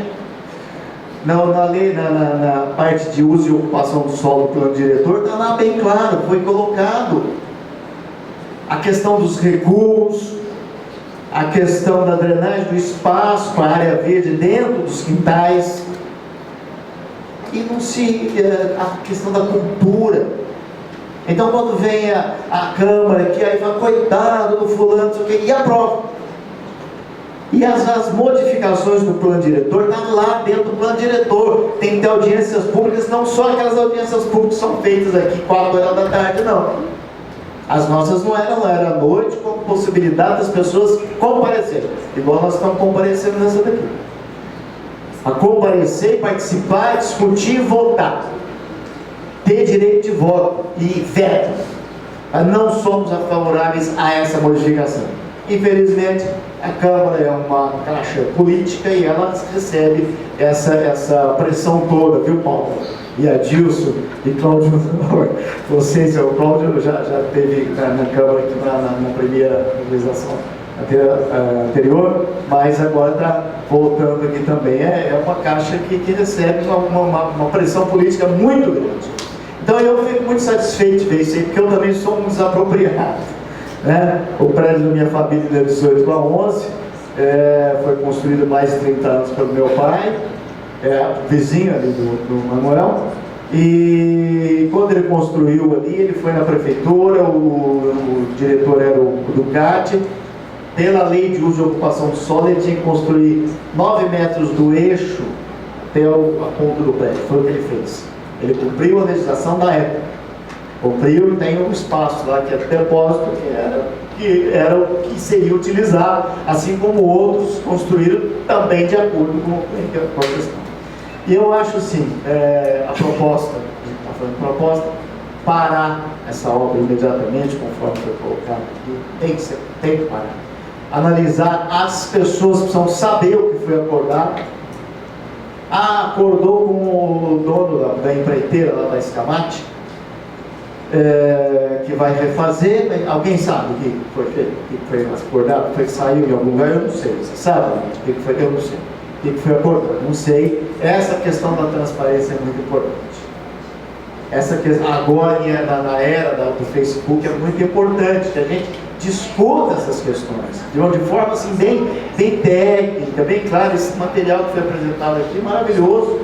Na parte de uso e ocupação do solo do plano diretor, está lá bem claro, foi colocado. a questão dos recuos, a questão da drenagem do espaço para a área verde dentro dos quintais, e não se a questão da cultura. Então, quando vem a Câmara aqui, aí fala, coitado do fulano, não sei o quê, e aprova. E as modificações do plano diretor estão lá dentro do plano diretor. Tem que ter audiências públicas, não só aquelas audiências públicas que são feitas aqui 4 horas da tarde, não. As nossas não eram à noite, com possibilidade das pessoas comparecerem, igual nós estamos comparecendo nessa daqui. A comparecer, participar, discutir e votar. Ter direito de voto e veto. Mas não somos favoráveis a essa modificação. Infelizmente, a Câmara é uma caixa política e ela recebe essa pressão toda, viu, Paulo? E Adilson e Cláudio, vocês, o Cláudio já esteve na Câmara aqui na primeira legislação anterior, mas agora está voltando aqui também. É uma caixa que recebe uma pressão política muito grande. Então eu fico muito satisfeito de ver isso aí, porque eu também sou um desapropriado. Né? O prédio da minha família de 18 para 11 foi construído mais de 30 anos pelo meu pai, vizinho ali do Manuel, e quando ele construiu ali, ele foi na prefeitura, o diretor era o Ducati. Pela lei de uso e ocupação do solo, ele tinha que construir 9 metros do eixo até a ponta do prédio. Foi o que ele fez. Ele cumpriu a legislação da época. Cumpriu, tem um espaço lá que é depósito, que era o que seria utilizado, assim como outros construíram também de acordo com a questão. E eu acho assim, a proposta, a gente está falando de proposta, parar essa obra imediatamente, conforme foi colocado aqui, tem que parar. Analisar, as pessoas precisam saber o que foi acordado. Acordou com o dono da empreiteira lá da Escamate, que vai refazer. Alguém sabe o que foi feito, o que foi acordado, foi que saiu em algum lugar? Eu não sei. Você sabe o que foi? Eu não sei. O que foi acordado? Não sei. Essa questão da transparência é muito importante. Essa questão, agora na era do Facebook, é muito importante que a gente discuta essas questões de uma forma assim bem técnica, bem clara. Esse material que foi apresentado aqui, maravilhoso,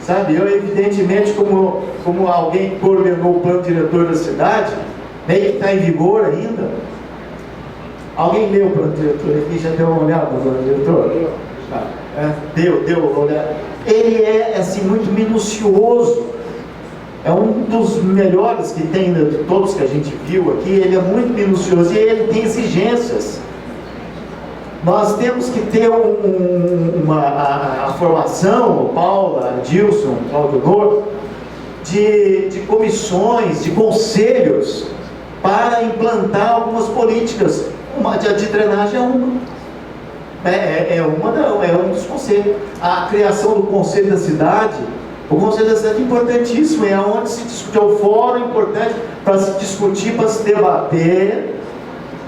sabe? Eu, evidentemente, como alguém que coordenou o plano diretor da cidade, nem que está em vigor ainda. Alguém leu o plano diretor aqui? Já deu uma olhada no plano diretor? Deu uma olhada. Ele é assim muito minucioso. É um dos melhores que tem de todos que a gente viu aqui. Ele é muito minucioso e ele tem exigências. Nós temos que ter a formação, Paula, Adilson, Cláudio Nor, de comissões, de conselhos, para implantar algumas políticas. Uma de drenagem é um dos conselhos. A criação do Conselho da Cidade. O Conselho da Cidade é importantíssimo, é onde se discute, é o fórum importante para se discutir, para se debater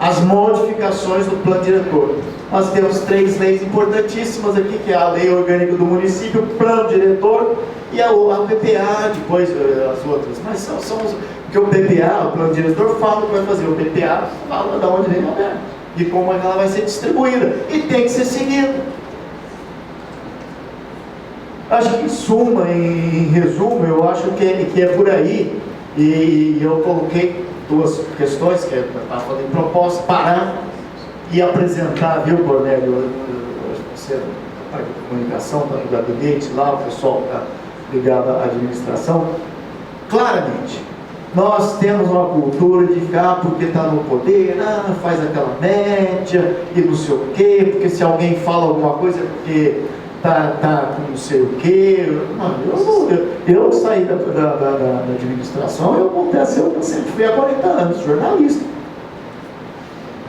as modificações do plano diretor. Nós temos 3 leis importantíssimas aqui, que é a Lei Orgânica do Município, o Plano Diretor e a PPA, depois as outras. Mas são porque o PPA, o Plano Diretor, fala o que vai fazer, o PPA fala de onde vem a verba e como ela vai ser distribuída, e tem que ser seguida. Acho que em suma, em resumo, eu acho que é por aí, e eu coloquei 2 questões, que é a proposta, parar e apresentar, viu, Cornélio, você da parte de comunicação, está no gabinete lá, o pessoal está ligado à administração. Claramente, nós temos uma cultura de ficar porque está no poder, faz aquela média e não sei o quê, porque se alguém fala alguma coisa é porque tá com não sei o quê. Eu saí da administração, eu acontece, eu sempre fui há 40 anos, jornalista.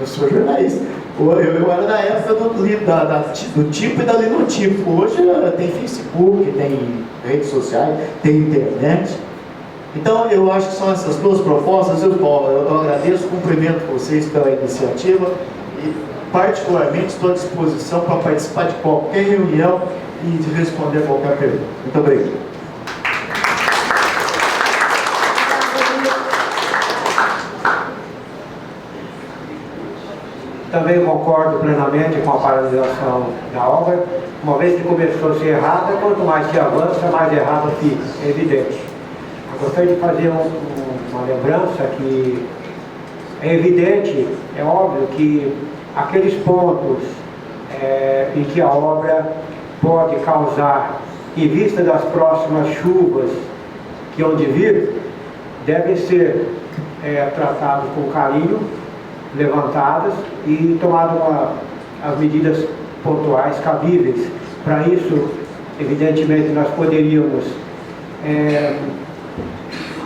Eu sou jornalista. Eu era da época do tipo e da linotipo. Hoje tem Facebook, tem redes sociais, tem internet. Então eu acho que são essas 2 propostas. Eu agradeço, cumprimento vocês pela iniciativa e particularmente estou à disposição para participar de qualquer reunião e de responder qualquer pergunta. Muito obrigado. também concordo plenamente com a paralisação da obra, uma vez que começou a ser errada, quanto mais se avança, mais errada fica, é evidente. Eu gostaria de fazer uma lembrança que é evidente, é óbvio que aqueles pontos em que a obra pode causar, em vista das próximas chuvas que hão de vir, devem ser tratados com carinho, levantadas e tomadas as medidas pontuais cabíveis. Para isso, evidentemente, nós poderíamos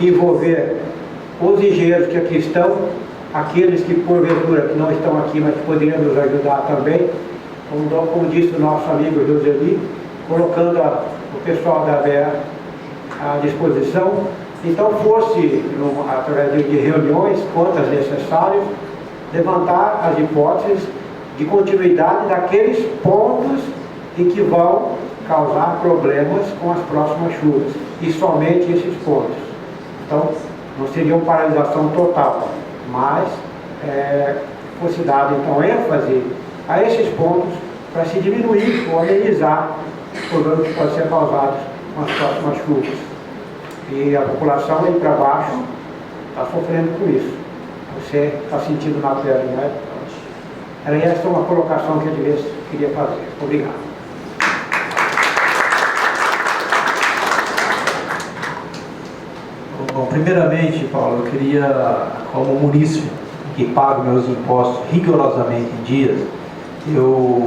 envolver os engenheiros que aqui estão, aqueles que porventura que não estão aqui, mas que poderiam nos ajudar também, como disse o nosso amigo Joseli, colocando o pessoal da ABEA à disposição. Então fosse, através de reuniões, quantas necessárias, levantar as hipóteses de continuidade daqueles pontos em que vão causar problemas com as próximas chuvas, e somente esses pontos. Então, não seria uma paralisação total, mas fosse dado então ênfase a esses pontos para se diminuir ou amenizar os problemas que podem ser causados com as próximas chuvas. E a população aí para baixo está sofrendo com isso. Você está sentindo na pele, né? Era essa uma colocação que eu queria fazer. Obrigado. Bom, primeiramente, Paulo, eu queria, como munícipe que pago meus impostos rigorosamente em dias,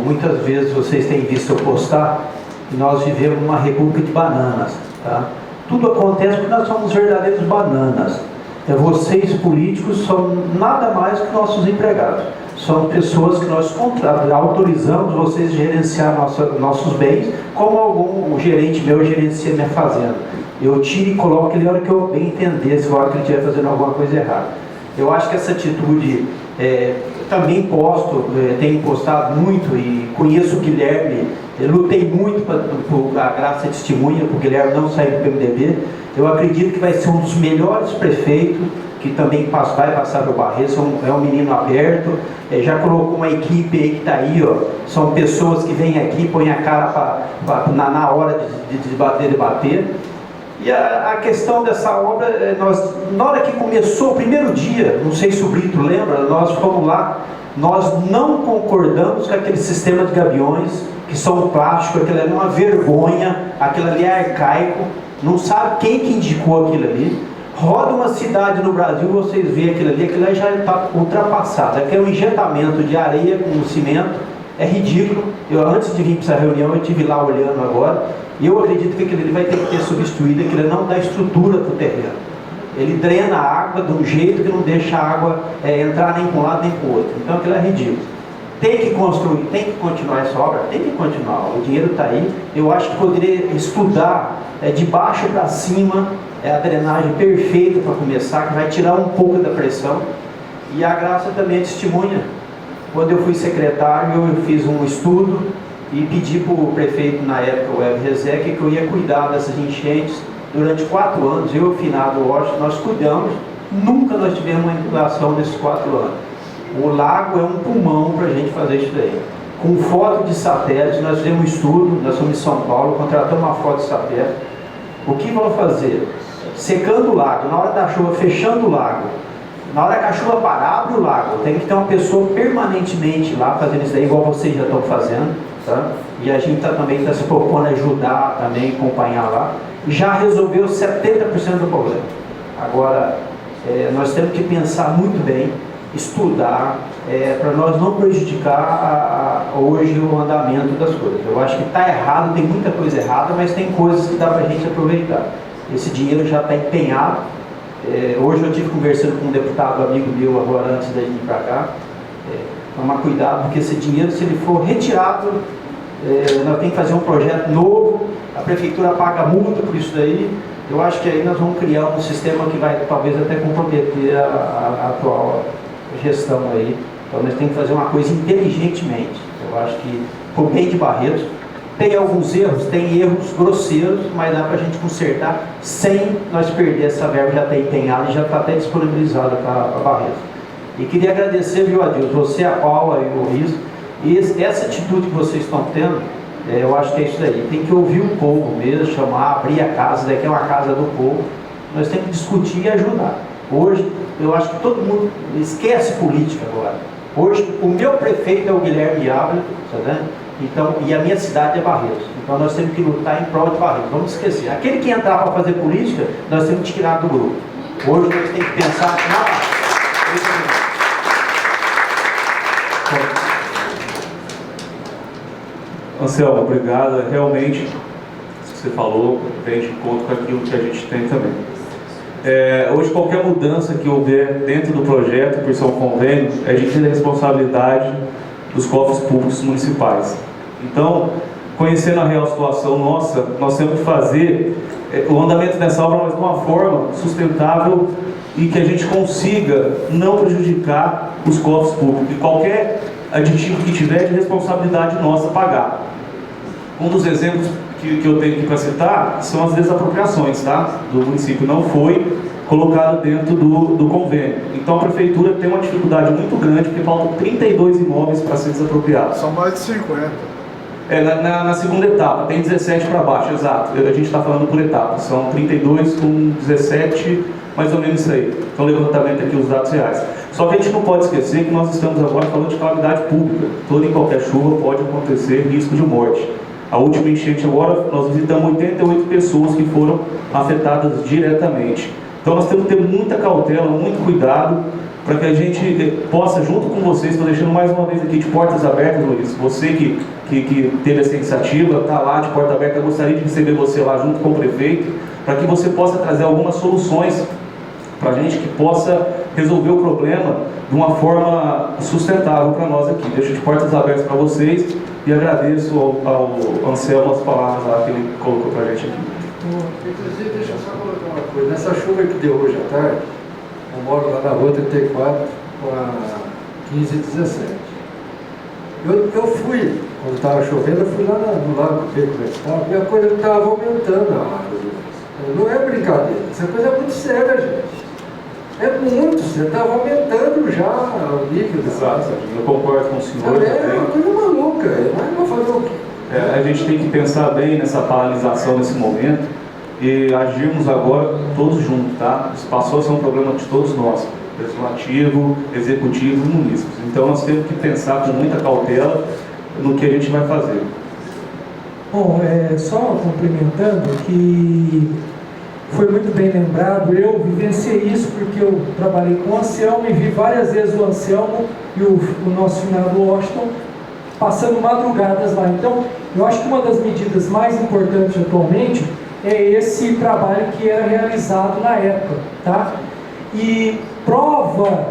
muitas vezes vocês têm visto eu postar que nós vivemos numa república de bananas, tá? Tudo acontece porque nós somos verdadeiros bananas. Vocês políticos são nada mais que nossos empregados. São pessoas que nós autorizamos vocês a gerenciar nossos bens, como o gerente meu gerencia minha fazenda. Eu tiro e coloco ele na hora que eu bem entender, se a hora que ele estiver fazendo alguma coisa errada. Eu acho que essa atitude, também tenho postado muito e conheço o Guilherme, lutei muito por a graça de testemunha, porque o Guilherme não saiu do PMDB. Eu acredito que vai ser um dos melhores prefeitos, que também vai passar pelo Barreto, é um menino aberto, já colocou uma equipe aí que está aí, ó, são pessoas que vêm aqui, põem a cara na hora de debater. E a questão dessa obra, na hora que começou o primeiro dia, não sei se o Brito lembra, nós fomos lá, nós não concordamos com aquele sistema de gaviões, que são plástico, aquilo ali é uma vergonha, aquilo ali é arcaico, não sabe quem que indicou aquilo ali. Roda uma cidade no Brasil, vocês veem aquilo ali já está ultrapassado. Aqui é um injetamento de areia com cimento, é ridículo. Antes de vir para essa reunião, eu estive lá olhando agora, e eu acredito que aquilo ali vai ter que ter substituído, aquilo não dá estrutura para o terreno. Ele drena a água de um jeito que não deixa a água entrar nem para um lado nem para o outro. Então aquilo é ridículo. Tem que construir, tem que continuar essa obra, tem que continuar. O dinheiro está aí. Eu acho que poderia estudar de baixo para cima, a drenagem perfeita para começar, que vai tirar um pouco da pressão. E a Graça também é testemunha. Quando eu fui secretário, eu fiz um estudo e pedi para o prefeito, na época, o Eber Rezec, que eu ia cuidar dessas enchentes durante 4 anos. Eu e o finado Washington, nós cuidamos, nunca nós tivemos uma inundação nesses 4 anos. O lago é um pulmão para a gente fazer isso daí. Com foto de satélite, nós fizemos um estudo, nós somos em São Paulo, contratamos uma foto de satélite. O que vão fazer? Secando o lago, na hora da chuva, fechando o lago. Na hora que a chuva parar, abre o lago. Tem que ter uma pessoa permanentemente lá fazendo isso daí, igual vocês já estão fazendo. Tá? E a gente também está se propondo a ajudar, também acompanhar lá. Já resolveu 70% do problema. Agora, nós temos que pensar muito bem, estudar, para nós não prejudicar hoje o andamento das coisas. Eu acho que está errado, tem muita coisa errada, mas tem coisas que dá para a gente aproveitar. Esse dinheiro já está empenhado. Hoje eu estive conversando com um deputado amigo meu agora antes da gente ir para cá. Tomar cuidado, porque esse dinheiro, se ele for retirado, nós temos que fazer um projeto novo, a prefeitura paga multa por isso daí. Eu acho que aí nós vamos criar um sistema que vai talvez até comprometer a atual gestão aí. Então nós temos que fazer uma coisa inteligentemente. Eu acho que, por bem de Barretos, tem alguns erros, tem erros grosseiros, mas dá para a gente consertar sem nós perder essa verba, já está empenhada e já está até disponibilizada para Barretos. E queria agradecer, viu, Adilson, você, a Paula e o Luiz, e essa atitude que vocês estão tendo, eu acho que é isso daí. Tem que ouvir o povo mesmo, chamar, abrir a casa, daqui é uma casa do povo. Nós temos que discutir e ajudar. Hoje, eu acho que todo mundo esquece política agora. Hoje, o meu prefeito é o Guilherme Ávila, tá vendo? Então, e a minha cidade é Barreiros. Então, nós temos que lutar em prol de Barreiros. Vamos esquecer. Aquele que entrar para fazer política, nós temos que tirar do grupo. Hoje, nós temos que pensar... Anselmo, obrigado. Realmente, o que você falou vem de encontro com aquilo que a gente tem também. Hoje, qualquer mudança que houver dentro do projeto, por ser um convênio, é de responsabilidade dos cofres públicos municipais. Então, conhecendo a real situação nossa, nós temos que fazer o andamento dessa obra mas de uma forma sustentável e que a gente consiga não prejudicar os cofres públicos. E qualquer aditivo que tiver, é de responsabilidade nossa pagar. Um dos exemplos que eu tenho aqui para citar são as desapropriações, tá? Do município. Não foi colocado dentro do convênio. Então a prefeitura tem uma dificuldade muito grande, porque faltam 32 imóveis para ser desapropriados. São mais de 50. Na segunda etapa, tem 17 para baixo, exato. A gente está falando por etapa. São 32 com 17, mais ou menos isso aí. Então, levantamento aqui os dados reais. Só que a gente não pode esquecer que nós estamos agora falando de calamidade pública. Toda e qualquer chuva pode acontecer risco de morte. A última enchente agora, nós visitamos 88 pessoas que foram afetadas diretamente. Então, nós temos que ter muita cautela, muito cuidado, para que a gente possa, junto com vocês, estou deixando mais uma vez aqui de portas abertas, Luiz, você que teve essa iniciativa, está lá de porta aberta, eu gostaria de receber você lá junto com o prefeito, para que você possa trazer algumas soluções para a gente que possa resolver o problema de uma forma sustentável para nós aqui. Deixo de portas abertas para vocês e agradeço ao Anselmo as palavras lá que ele colocou para a gente aqui. Inclusive, deixa eu só colocar uma coisa. Nessa chuva que deu hoje à tarde, eu moro lá na rua 34, com a 15 e 17. Eu fui, quando estava chovendo, eu fui lá no lago ver como é que estava, e a coisa estava aumentando a água. Não é brincadeira, essa coisa é muito séria, gente. É muito sério, estava aumentando já o nível. Exato, eu concordo com o senhor. É uma coisa maluca, mas vou fazer o quê? A gente tem que pensar bem nessa paralisação nesse momento e agirmos agora todos juntos, tá? Os passou são um problema de todos nós, legislativo, executivo e munícipes. Então nós temos que pensar com muita cautela no que a gente vai fazer. Bom, só complementando que foi muito bem lembrado, eu vivenciei isso porque eu trabalhei com o Anselmo e vi várias vezes o Anselmo e o nosso finado Washington passando madrugadas lá. Então, eu acho que uma das medidas mais importantes atualmente é esse trabalho que era realizado na época, tá? E prova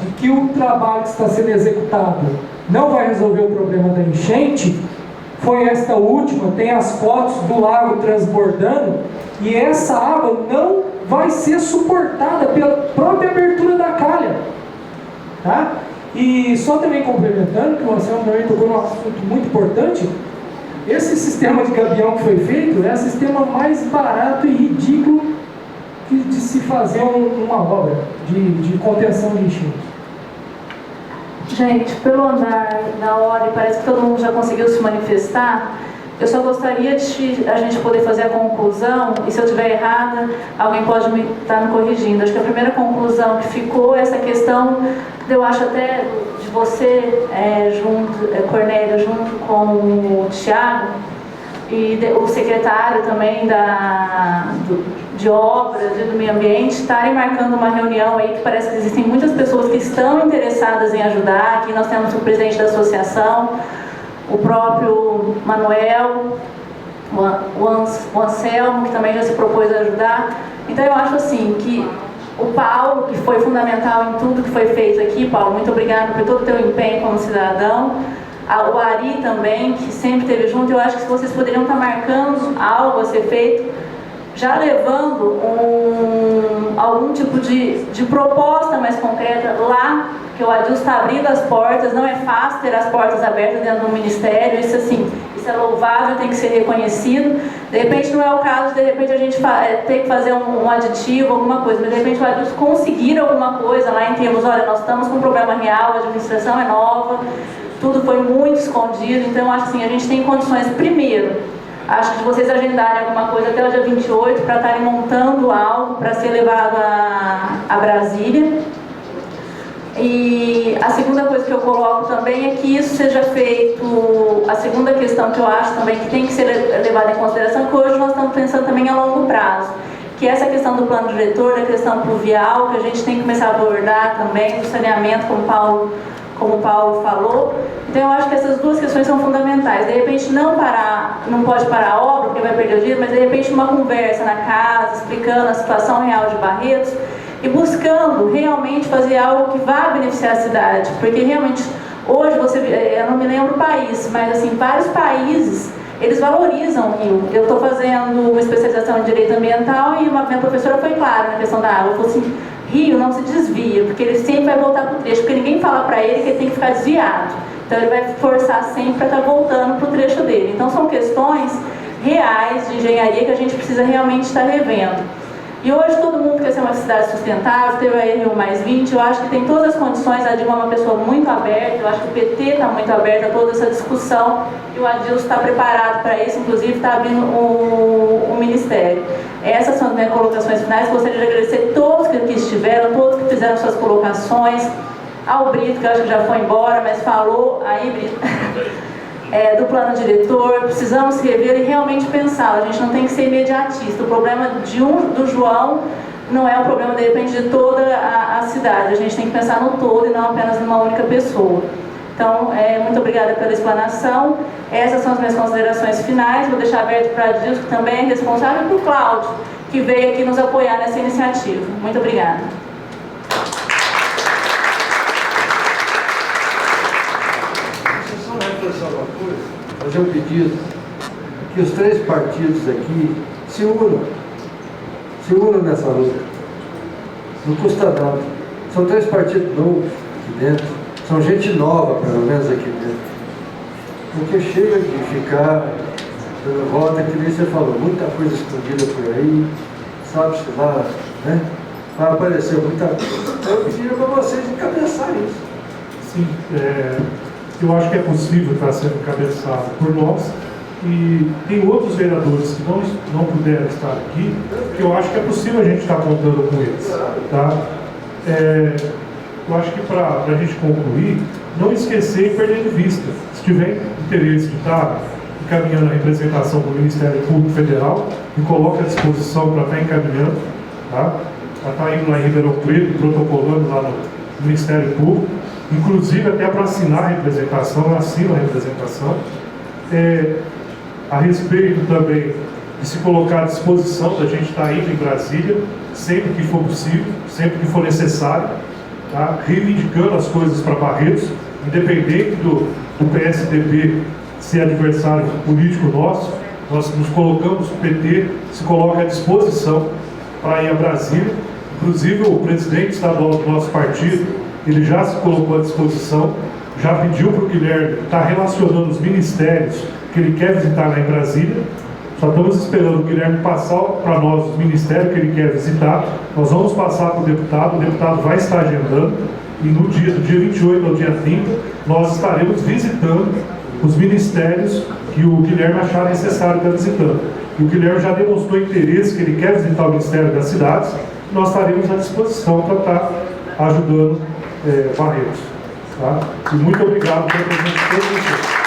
de que o trabalho que está sendo executado não vai resolver o problema da enchente foi esta última, tem as fotos do lago transbordando e essa água não vai ser suportada pela própria abertura da calha, tá? E só também complementando, que o Anselmo também tocou num assunto muito importante, esse sistema de gabião que foi feito é o sistema mais barato e ridículo de se fazer uma obra de contenção de enchente. Gente, pelo andar da hora, e parece que todo mundo já conseguiu se manifestar, eu só gostaria de a gente poder fazer a conclusão, e se eu estiver errada, alguém pode estar me corrigindo. Acho que a primeira conclusão que ficou é essa questão, eu acho até de você, Cornélio, junto com o Thiago, e o secretário também de obras e do meio ambiente, estarem marcando uma reunião aí, que parece que existem muitas pessoas que estão interessadas em ajudar. Aqui nós temos o presidente da associação, o próprio Manuel, o Anselmo, que também já se propôs a ajudar. Então eu acho assim que o Paulo, que foi fundamental em tudo que foi feito aqui, Paulo, muito obrigado por todo o teu empenho como cidadão. O Ari também, que sempre esteve junto. Eu acho que vocês poderiam estar marcando algo a ser feito, já levando algum tipo de proposta mais concreta lá, que o Adilson está abrindo as portas. Não é fácil ter as portas abertas dentro do ministério, isso assim, Isso é louvável, tem que ser reconhecido. De repente não é o caso, de repente a gente ter que fazer um aditivo, alguma coisa, mas de repente o Adilson conseguir alguma coisa lá em termos, olha, nós estamos com um problema real, a administração é nova, tudo foi muito escondido, então eu acho assim, a gente tem condições, primeiro, acho que vocês agendarem alguma coisa até o dia 28 para estarem montando algo para ser levado a Brasília. E a segunda coisa que eu coloco também é que isso seja feito, a segunda questão que eu acho também que tem que ser levada em consideração, que hoje nós estamos pensando também a longo prazo, que é essa questão do plano diretor, da questão pluvial, que a gente tem que começar a abordar também, do saneamento, como o Paulo falou. Então eu acho que essas duas questões são fundamentais. De repente não pode parar a obra, porque vai perder o dia, mas de repente uma conversa na casa, explicando a situação real de Barretos, e buscando realmente fazer algo que vá beneficiar a cidade, porque realmente hoje eu não me lembro o país, mas assim, vários países, eles valorizam o rio. Eu estou fazendo uma especialização em direito ambiental e minha professora foi clara na questão da água, ela falou assim, rio não se desvia, porque ele sempre vai voltar para o trecho, porque ninguém fala para ele que ele tem que ficar desviado, então ele vai forçar sempre para estar voltando para o trecho dele. Então são questões reais de engenharia que a gente precisa realmente estar revendo. E hoje todo mundo quer ser uma cidade sustentável, teve a Rio+20, eu acho que tem todas as condições, a Dilma é uma pessoa muito aberta, eu acho que o PT está muito aberto a toda essa discussão, e o Adilson está preparado para isso, inclusive está abrindo o Ministério. Essas são as minhas colocações finais, gostaria de agradecer todos que aqui estiveram, todos que fizeram suas colocações, ao Brito, que eu acho que já foi embora, mas falou, aí Brito... do plano diretor, precisamos rever e realmente pensar, a gente não tem que ser imediatista, o problema do João não é o problema de repente de toda a cidade, a gente tem que pensar no todo e não apenas numa única pessoa. Então, muito obrigada pela explanação, essas são as minhas considerações finais, vou deixar aberto para a Dilson, que também é responsável, e para o Cláudio, que veio aqui nos apoiar nessa iniciativa. Muito obrigada. Fazer um pedido que os três partidos aqui se unam nessa luta. Não custa nada. São três partidos novos aqui dentro, são gente nova, pelo menos aqui dentro. Porque chega de ficar dando volta, que nem você falou, muita coisa escondida por aí, sabe-se lá, né? Vai aparecer muita coisa. Eu pediria para vocês encabeçarem isso. Sim, eu acho que é possível estar sendo encabeçado por nós, e tem outros vereadores que não puderam estar aqui, que eu acho que é possível a gente estar contando com eles. Tá? Eu acho que para a gente concluir, não esquecer e perder de vista. Se tiver interesse de estar encaminhando a representação do Ministério Público Federal, me coloque à disposição para estar encaminhando, tá? Para estar indo lá em Ribeirão Preto, protocolando lá no Ministério Público, inclusive até para assinar a representação, eu assino a representação. A respeito também de se colocar à disposição da gente estar indo em Brasília, sempre que for possível, sempre que for necessário, tá? Reivindicando as coisas para Barretos, independente do PSDB ser adversário político nosso, nós nos colocamos, o PT se coloca à disposição para ir a Brasília, inclusive o presidente estadual do nosso partido, ele já se colocou à disposição, já pediu para o Guilherme estar relacionando os ministérios que ele quer visitar lá em Brasília. Só estamos esperando o Guilherme passar para nós os ministérios que ele quer visitar. Nós vamos passar para o deputado vai estar agendando, e no dia, do dia 28 ao dia 30, nós estaremos visitando os ministérios que o Guilherme achar necessário estar visitando. E o Guilherme já demonstrou interesse que ele quer visitar o Ministério das Cidades, e nós estaremos à disposição para estar ajudando Barretos. Tá? E muito obrigado pela presença de todos vocês.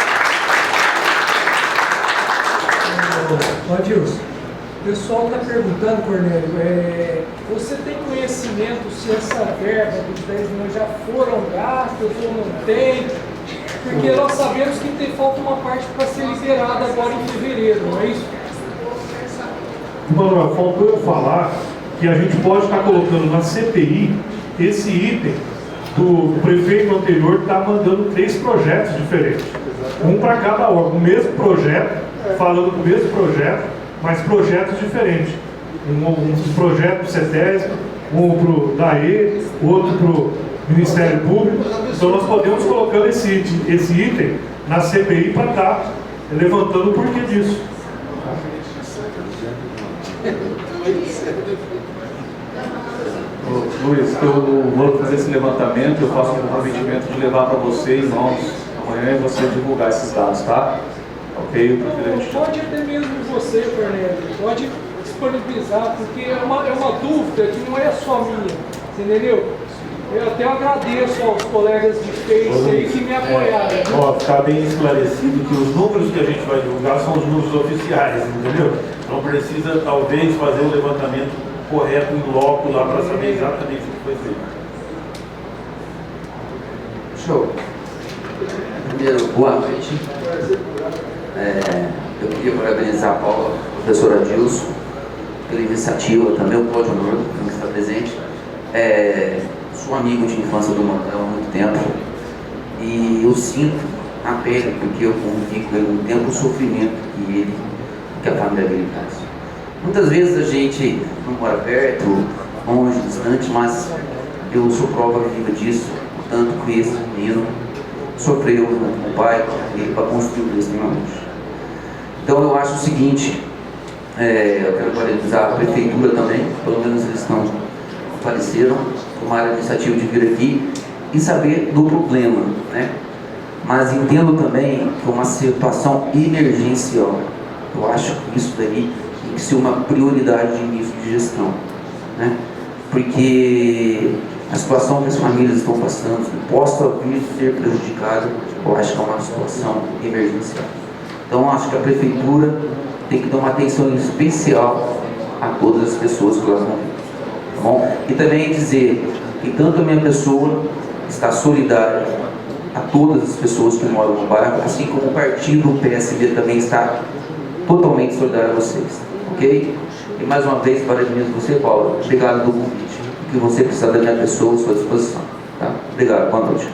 Adilson, o pessoal está perguntando, Cornélio, você tem conhecimento se essa verba dos 10 milhões já foram gastos ou não tem? Porque nós sabemos que falta uma parte para ser liberada agora em fevereiro, não é isso? Manuel, faltou eu falar que a gente pode estar colocando na CPI esse item do prefeito anterior está mandando 3 projetos diferentes. Um para cada órgão, o mesmo projeto, falando do mesmo projeto, mas projetos diferentes. Um projeto para o CETESB, um para o DAE, outro para o Ministério Público. Então nós podemos colocar esse item na CPI para estar levantando o porquê disso. Luiz, eu vou fazer esse levantamento, eu faço um comprometimento de levar para você, irmãos, amanhã e você divulgar esses dados, tá? Ok? Pode até mesmo você, Cornélio, pode disponibilizar, porque é uma dúvida que não é só minha, você entendeu? Eu até agradeço aos colegas de Face aí que me apoiaram. Está bem esclarecido que os números que a gente vai divulgar são os números oficiais, entendeu? Não precisa, talvez, fazer o levantamento correto em loco lá para saber exatamente o que foi feito. Show. Primeiro, boa noite. Eu queria parabenizar a Paula, a professora Dilson, pela iniciativa, também o Cláudio Nordo, que está presente. Sou amigo de infância do Manuel há muito tempo e eu sinto na pele, porque eu convivi com ele um tempo, o sofrimento que a família dele faz. Muitas vezes a gente não mora perto, longe, distante, mas eu sou prova viva disso, tanto que esse menino sofreu com o pai para construir o testemunho. Então eu acho o seguinte, eu quero parabenizar a prefeitura também, pelo menos eles não apareceram, tomaram a iniciativa de vir aqui e saber do problema, né? Mas entendo também que é uma situação emergencial. Eu acho que isso daí tem que ser uma prioridade de início de gestão, né? Porque a situação que as famílias estão passando, possa vir a ser prejudicada, eu acho que é uma situação emergencial. Então, acho que a prefeitura tem que dar uma atenção especial a todas as pessoas que lá vão vir. Tá bom? E também dizer que tanto a minha pessoa está solidária a todas as pessoas que moram no bairro, assim como o partido, o PSB, também está totalmente solidário a vocês. Ok? E mais uma vez, parabenizo você, Paula. Obrigado pelo convite. O que você precisar da minha pessoa, à sua disposição. Tá? Obrigado. Boa noite.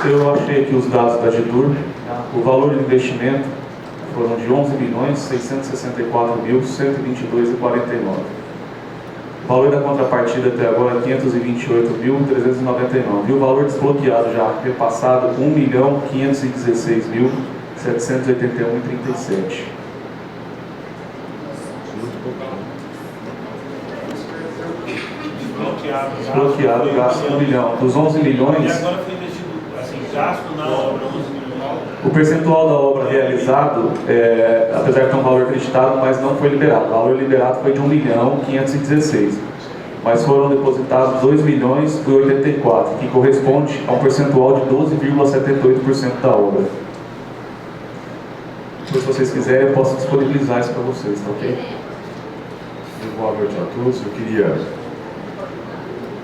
Eu achei aqui os dados da GEDUR. O valor do investimento foram de 11.664.122,49. O valor da contrapartida até agora é 528.399. E o valor desbloqueado já repassado, 1.516.781,37. Desbloqueado, gasto 1 milhão. Dos 11 milhões... E agora foi investido, assim, gasto na obra, 11 milhões. O percentual da obra realizado, apesar de ter um valor acreditado, mas não foi liberado. O valor liberado foi de 1.516.000. Mas foram depositados 2.084.000, que corresponde a um percentual de 12,78% da obra. Se vocês quiserem, eu posso disponibilizar isso para vocês, tá ok? Boa noite a todos. Eu queria,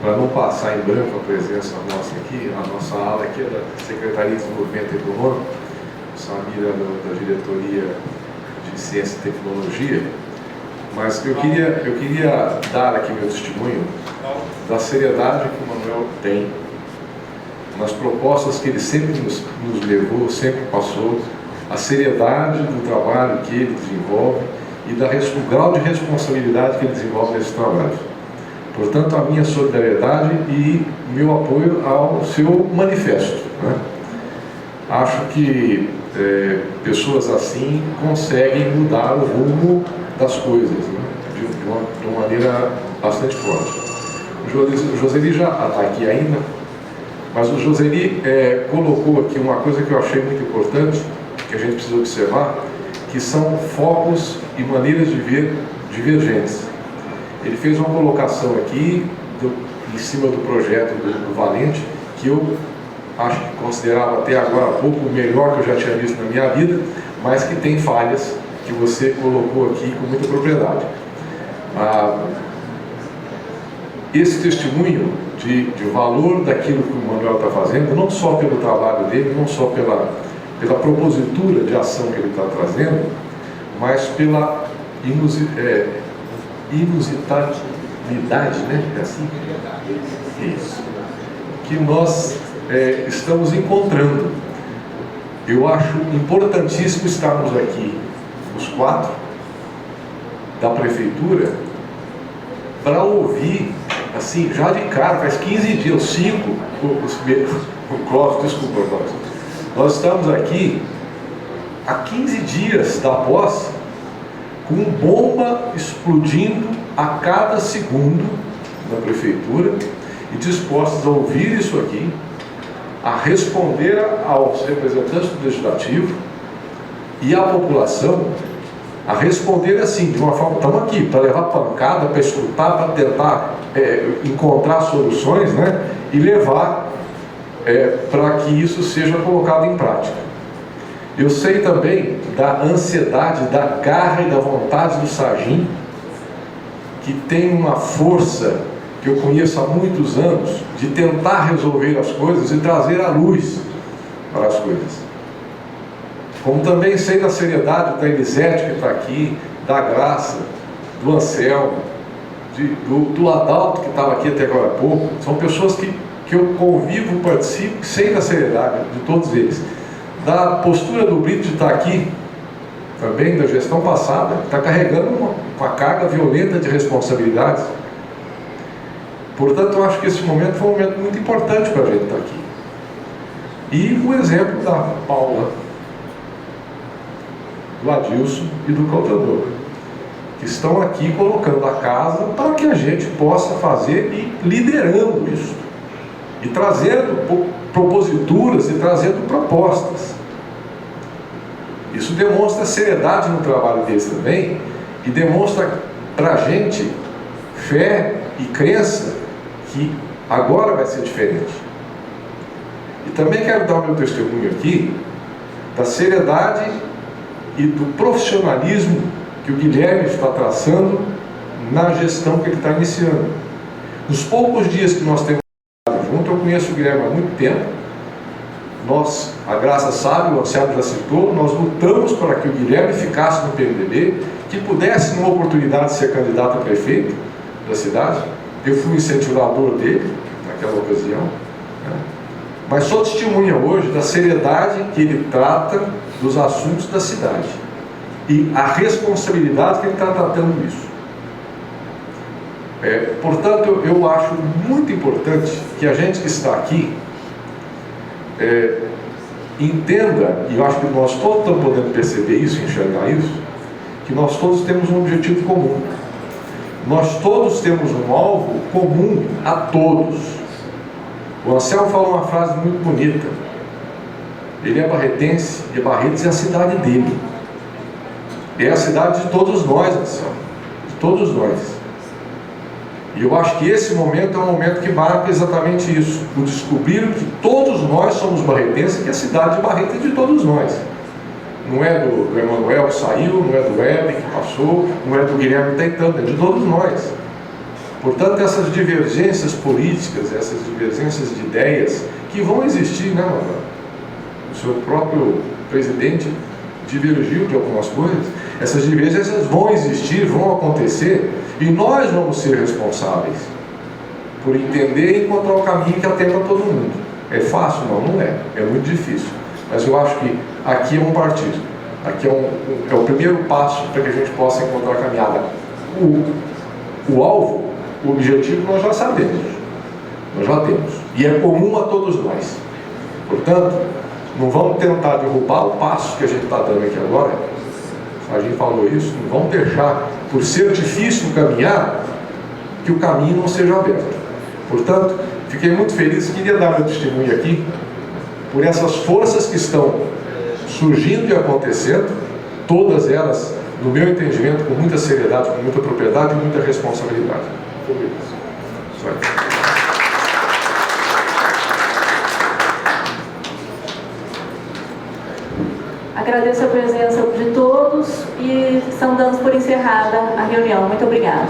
para não passar em branco a presença nossa aqui, a nossa ala aqui é da Secretaria de Desenvolvimento Econômico, Samira da Diretoria de Ciência e Tecnologia, mas eu queria dar aqui meu testemunho da seriedade que o Manuel tem nas propostas que ele sempre nos levou, sempre passou, a seriedade do trabalho que ele desenvolve e o grau de responsabilidade que ele desenvolve nesse trabalho. Portanto, a minha solidariedade e meu apoio ao seu manifesto, né? Acho que pessoas assim conseguem mudar o rumo das coisas, né? de uma maneira bastante forte. O Joseli já está aqui ainda, mas o Joseli colocou aqui uma coisa que eu achei muito importante, que a gente precisa observar, que são focos e maneiras de ver divergentes. Ele fez uma colocação aqui em cima do projeto do Valente, que eu acho que considerava até agora há pouco o melhor que eu já tinha visto na minha vida, mas que tem falhas que você colocou aqui com muita propriedade. Esse testemunho de valor daquilo que o Manuel está fazendo, não só pelo trabalho dele, não só pela propositura de ação que ele está trazendo, mas pela inusitabilidade, né? É assim? Isso. Que nós estamos encontrando. Eu acho importantíssimo estarmos aqui, os 4 da prefeitura, para ouvir, assim, já de cara, faz 15 dias, 5, O Clóvis, desculpa, Clóvis. Nós estamos aqui há 15 dias da posse, com bomba explodindo a cada segundo na prefeitura e dispostos a ouvir isso aqui, a responder aos representantes do Legislativo e à população, a responder assim, de uma forma, estamos aqui para levar pancada, para escutar, para tentar encontrar soluções, né? E levar para que isso seja colocado em prática. Eu sei também da ansiedade, da garra e da vontade do Sargim, que tem uma força que eu conheço há muitos anos, de tentar resolver as coisas e trazer a luz para as coisas. Como também sei da seriedade da Elisete, que está aqui, da Graça, do Anselmo, do Adalto, que estava aqui até agora há pouco. São pessoas que eu convivo, participo, sei da seriedade de todos eles. Da postura do Brito de estar aqui, também da gestão passada, está carregando uma carga violenta de responsabilidades. Portanto, eu acho que esse momento foi um momento muito importante para a gente estar aqui. E o exemplo da Paula, do Adilson e do Contador, que estão aqui colocando a casa para que a gente possa fazer e liderando isso, e trazendo proposituras e trazendo propostas. Isso demonstra seriedade no trabalho deles também e demonstra para a gente fé e crença que agora vai ser diferente. E também quero dar o meu testemunho aqui da seriedade e do profissionalismo que o Guilherme está traçando na gestão que ele está iniciando. Nos poucos dias que nós temos junto, eu conheço o Guilherme há muito tempo. Nós, a Graça sabe, o Anselmo já citou, nós lutamos para que o Guilherme ficasse no PMDB, que pudesse, numa oportunidade, ser candidato a prefeito da cidade. Eu fui incentivador dele naquela ocasião, né? Mas sou testemunha hoje da seriedade que ele trata dos assuntos da cidade e a responsabilidade que ele está tratando isso. Portanto, eu acho muito importante que a gente que está aqui entenda, e eu acho que nós todos estamos podendo perceber isso, enxergar isso, que nós todos temos um objetivo comum. Nós todos temos um alvo comum a todos. O Anselmo falou uma frase muito bonita. Ele é barretense e Barretos é a cidade dele. É a cidade de todos nós, Anselmo. De todos nós. E eu acho que esse momento é um momento que marca exatamente isso. O descobrir que todos nós somos barretenses, que a cidade de Barretos é de todos nós. Não é do Emanuel que saiu, não é do Hélio que passou, não é do Guilherme que está entrando, é de todos nós. Portanto, essas divergências políticas, essas divergências de ideias, que vão existir, né, Manuel? O seu próprio presidente divergiu de algumas coisas. Essas divergências vão existir, vão acontecer, e nós vamos ser responsáveis por entender e encontrar o caminho que atenda a todo mundo. É fácil? Não, não é. É muito difícil. Mas eu acho que aqui é um partido. Aqui é o primeiro passo para que a gente possa encontrar a caminhada. O alvo, o objetivo, nós já sabemos. Nós já temos. E é comum a todos nós. Portanto, não vamos tentar derrubar o passo que a gente está dando aqui agora. A gente falou isso. Não vamos deixar, por ser difícil caminhar, que o caminho não seja aberto. Portanto, fiquei muito feliz. Queria dar meu testemunho aqui por essas forças que estão surgindo e acontecendo, todas elas, no meu entendimento, com muita seriedade, com muita propriedade e muita responsabilidade. Muito obrigado. Isso aí. Agradeço a presença de todos e estamos dando por encerrada a reunião. Muito obrigada.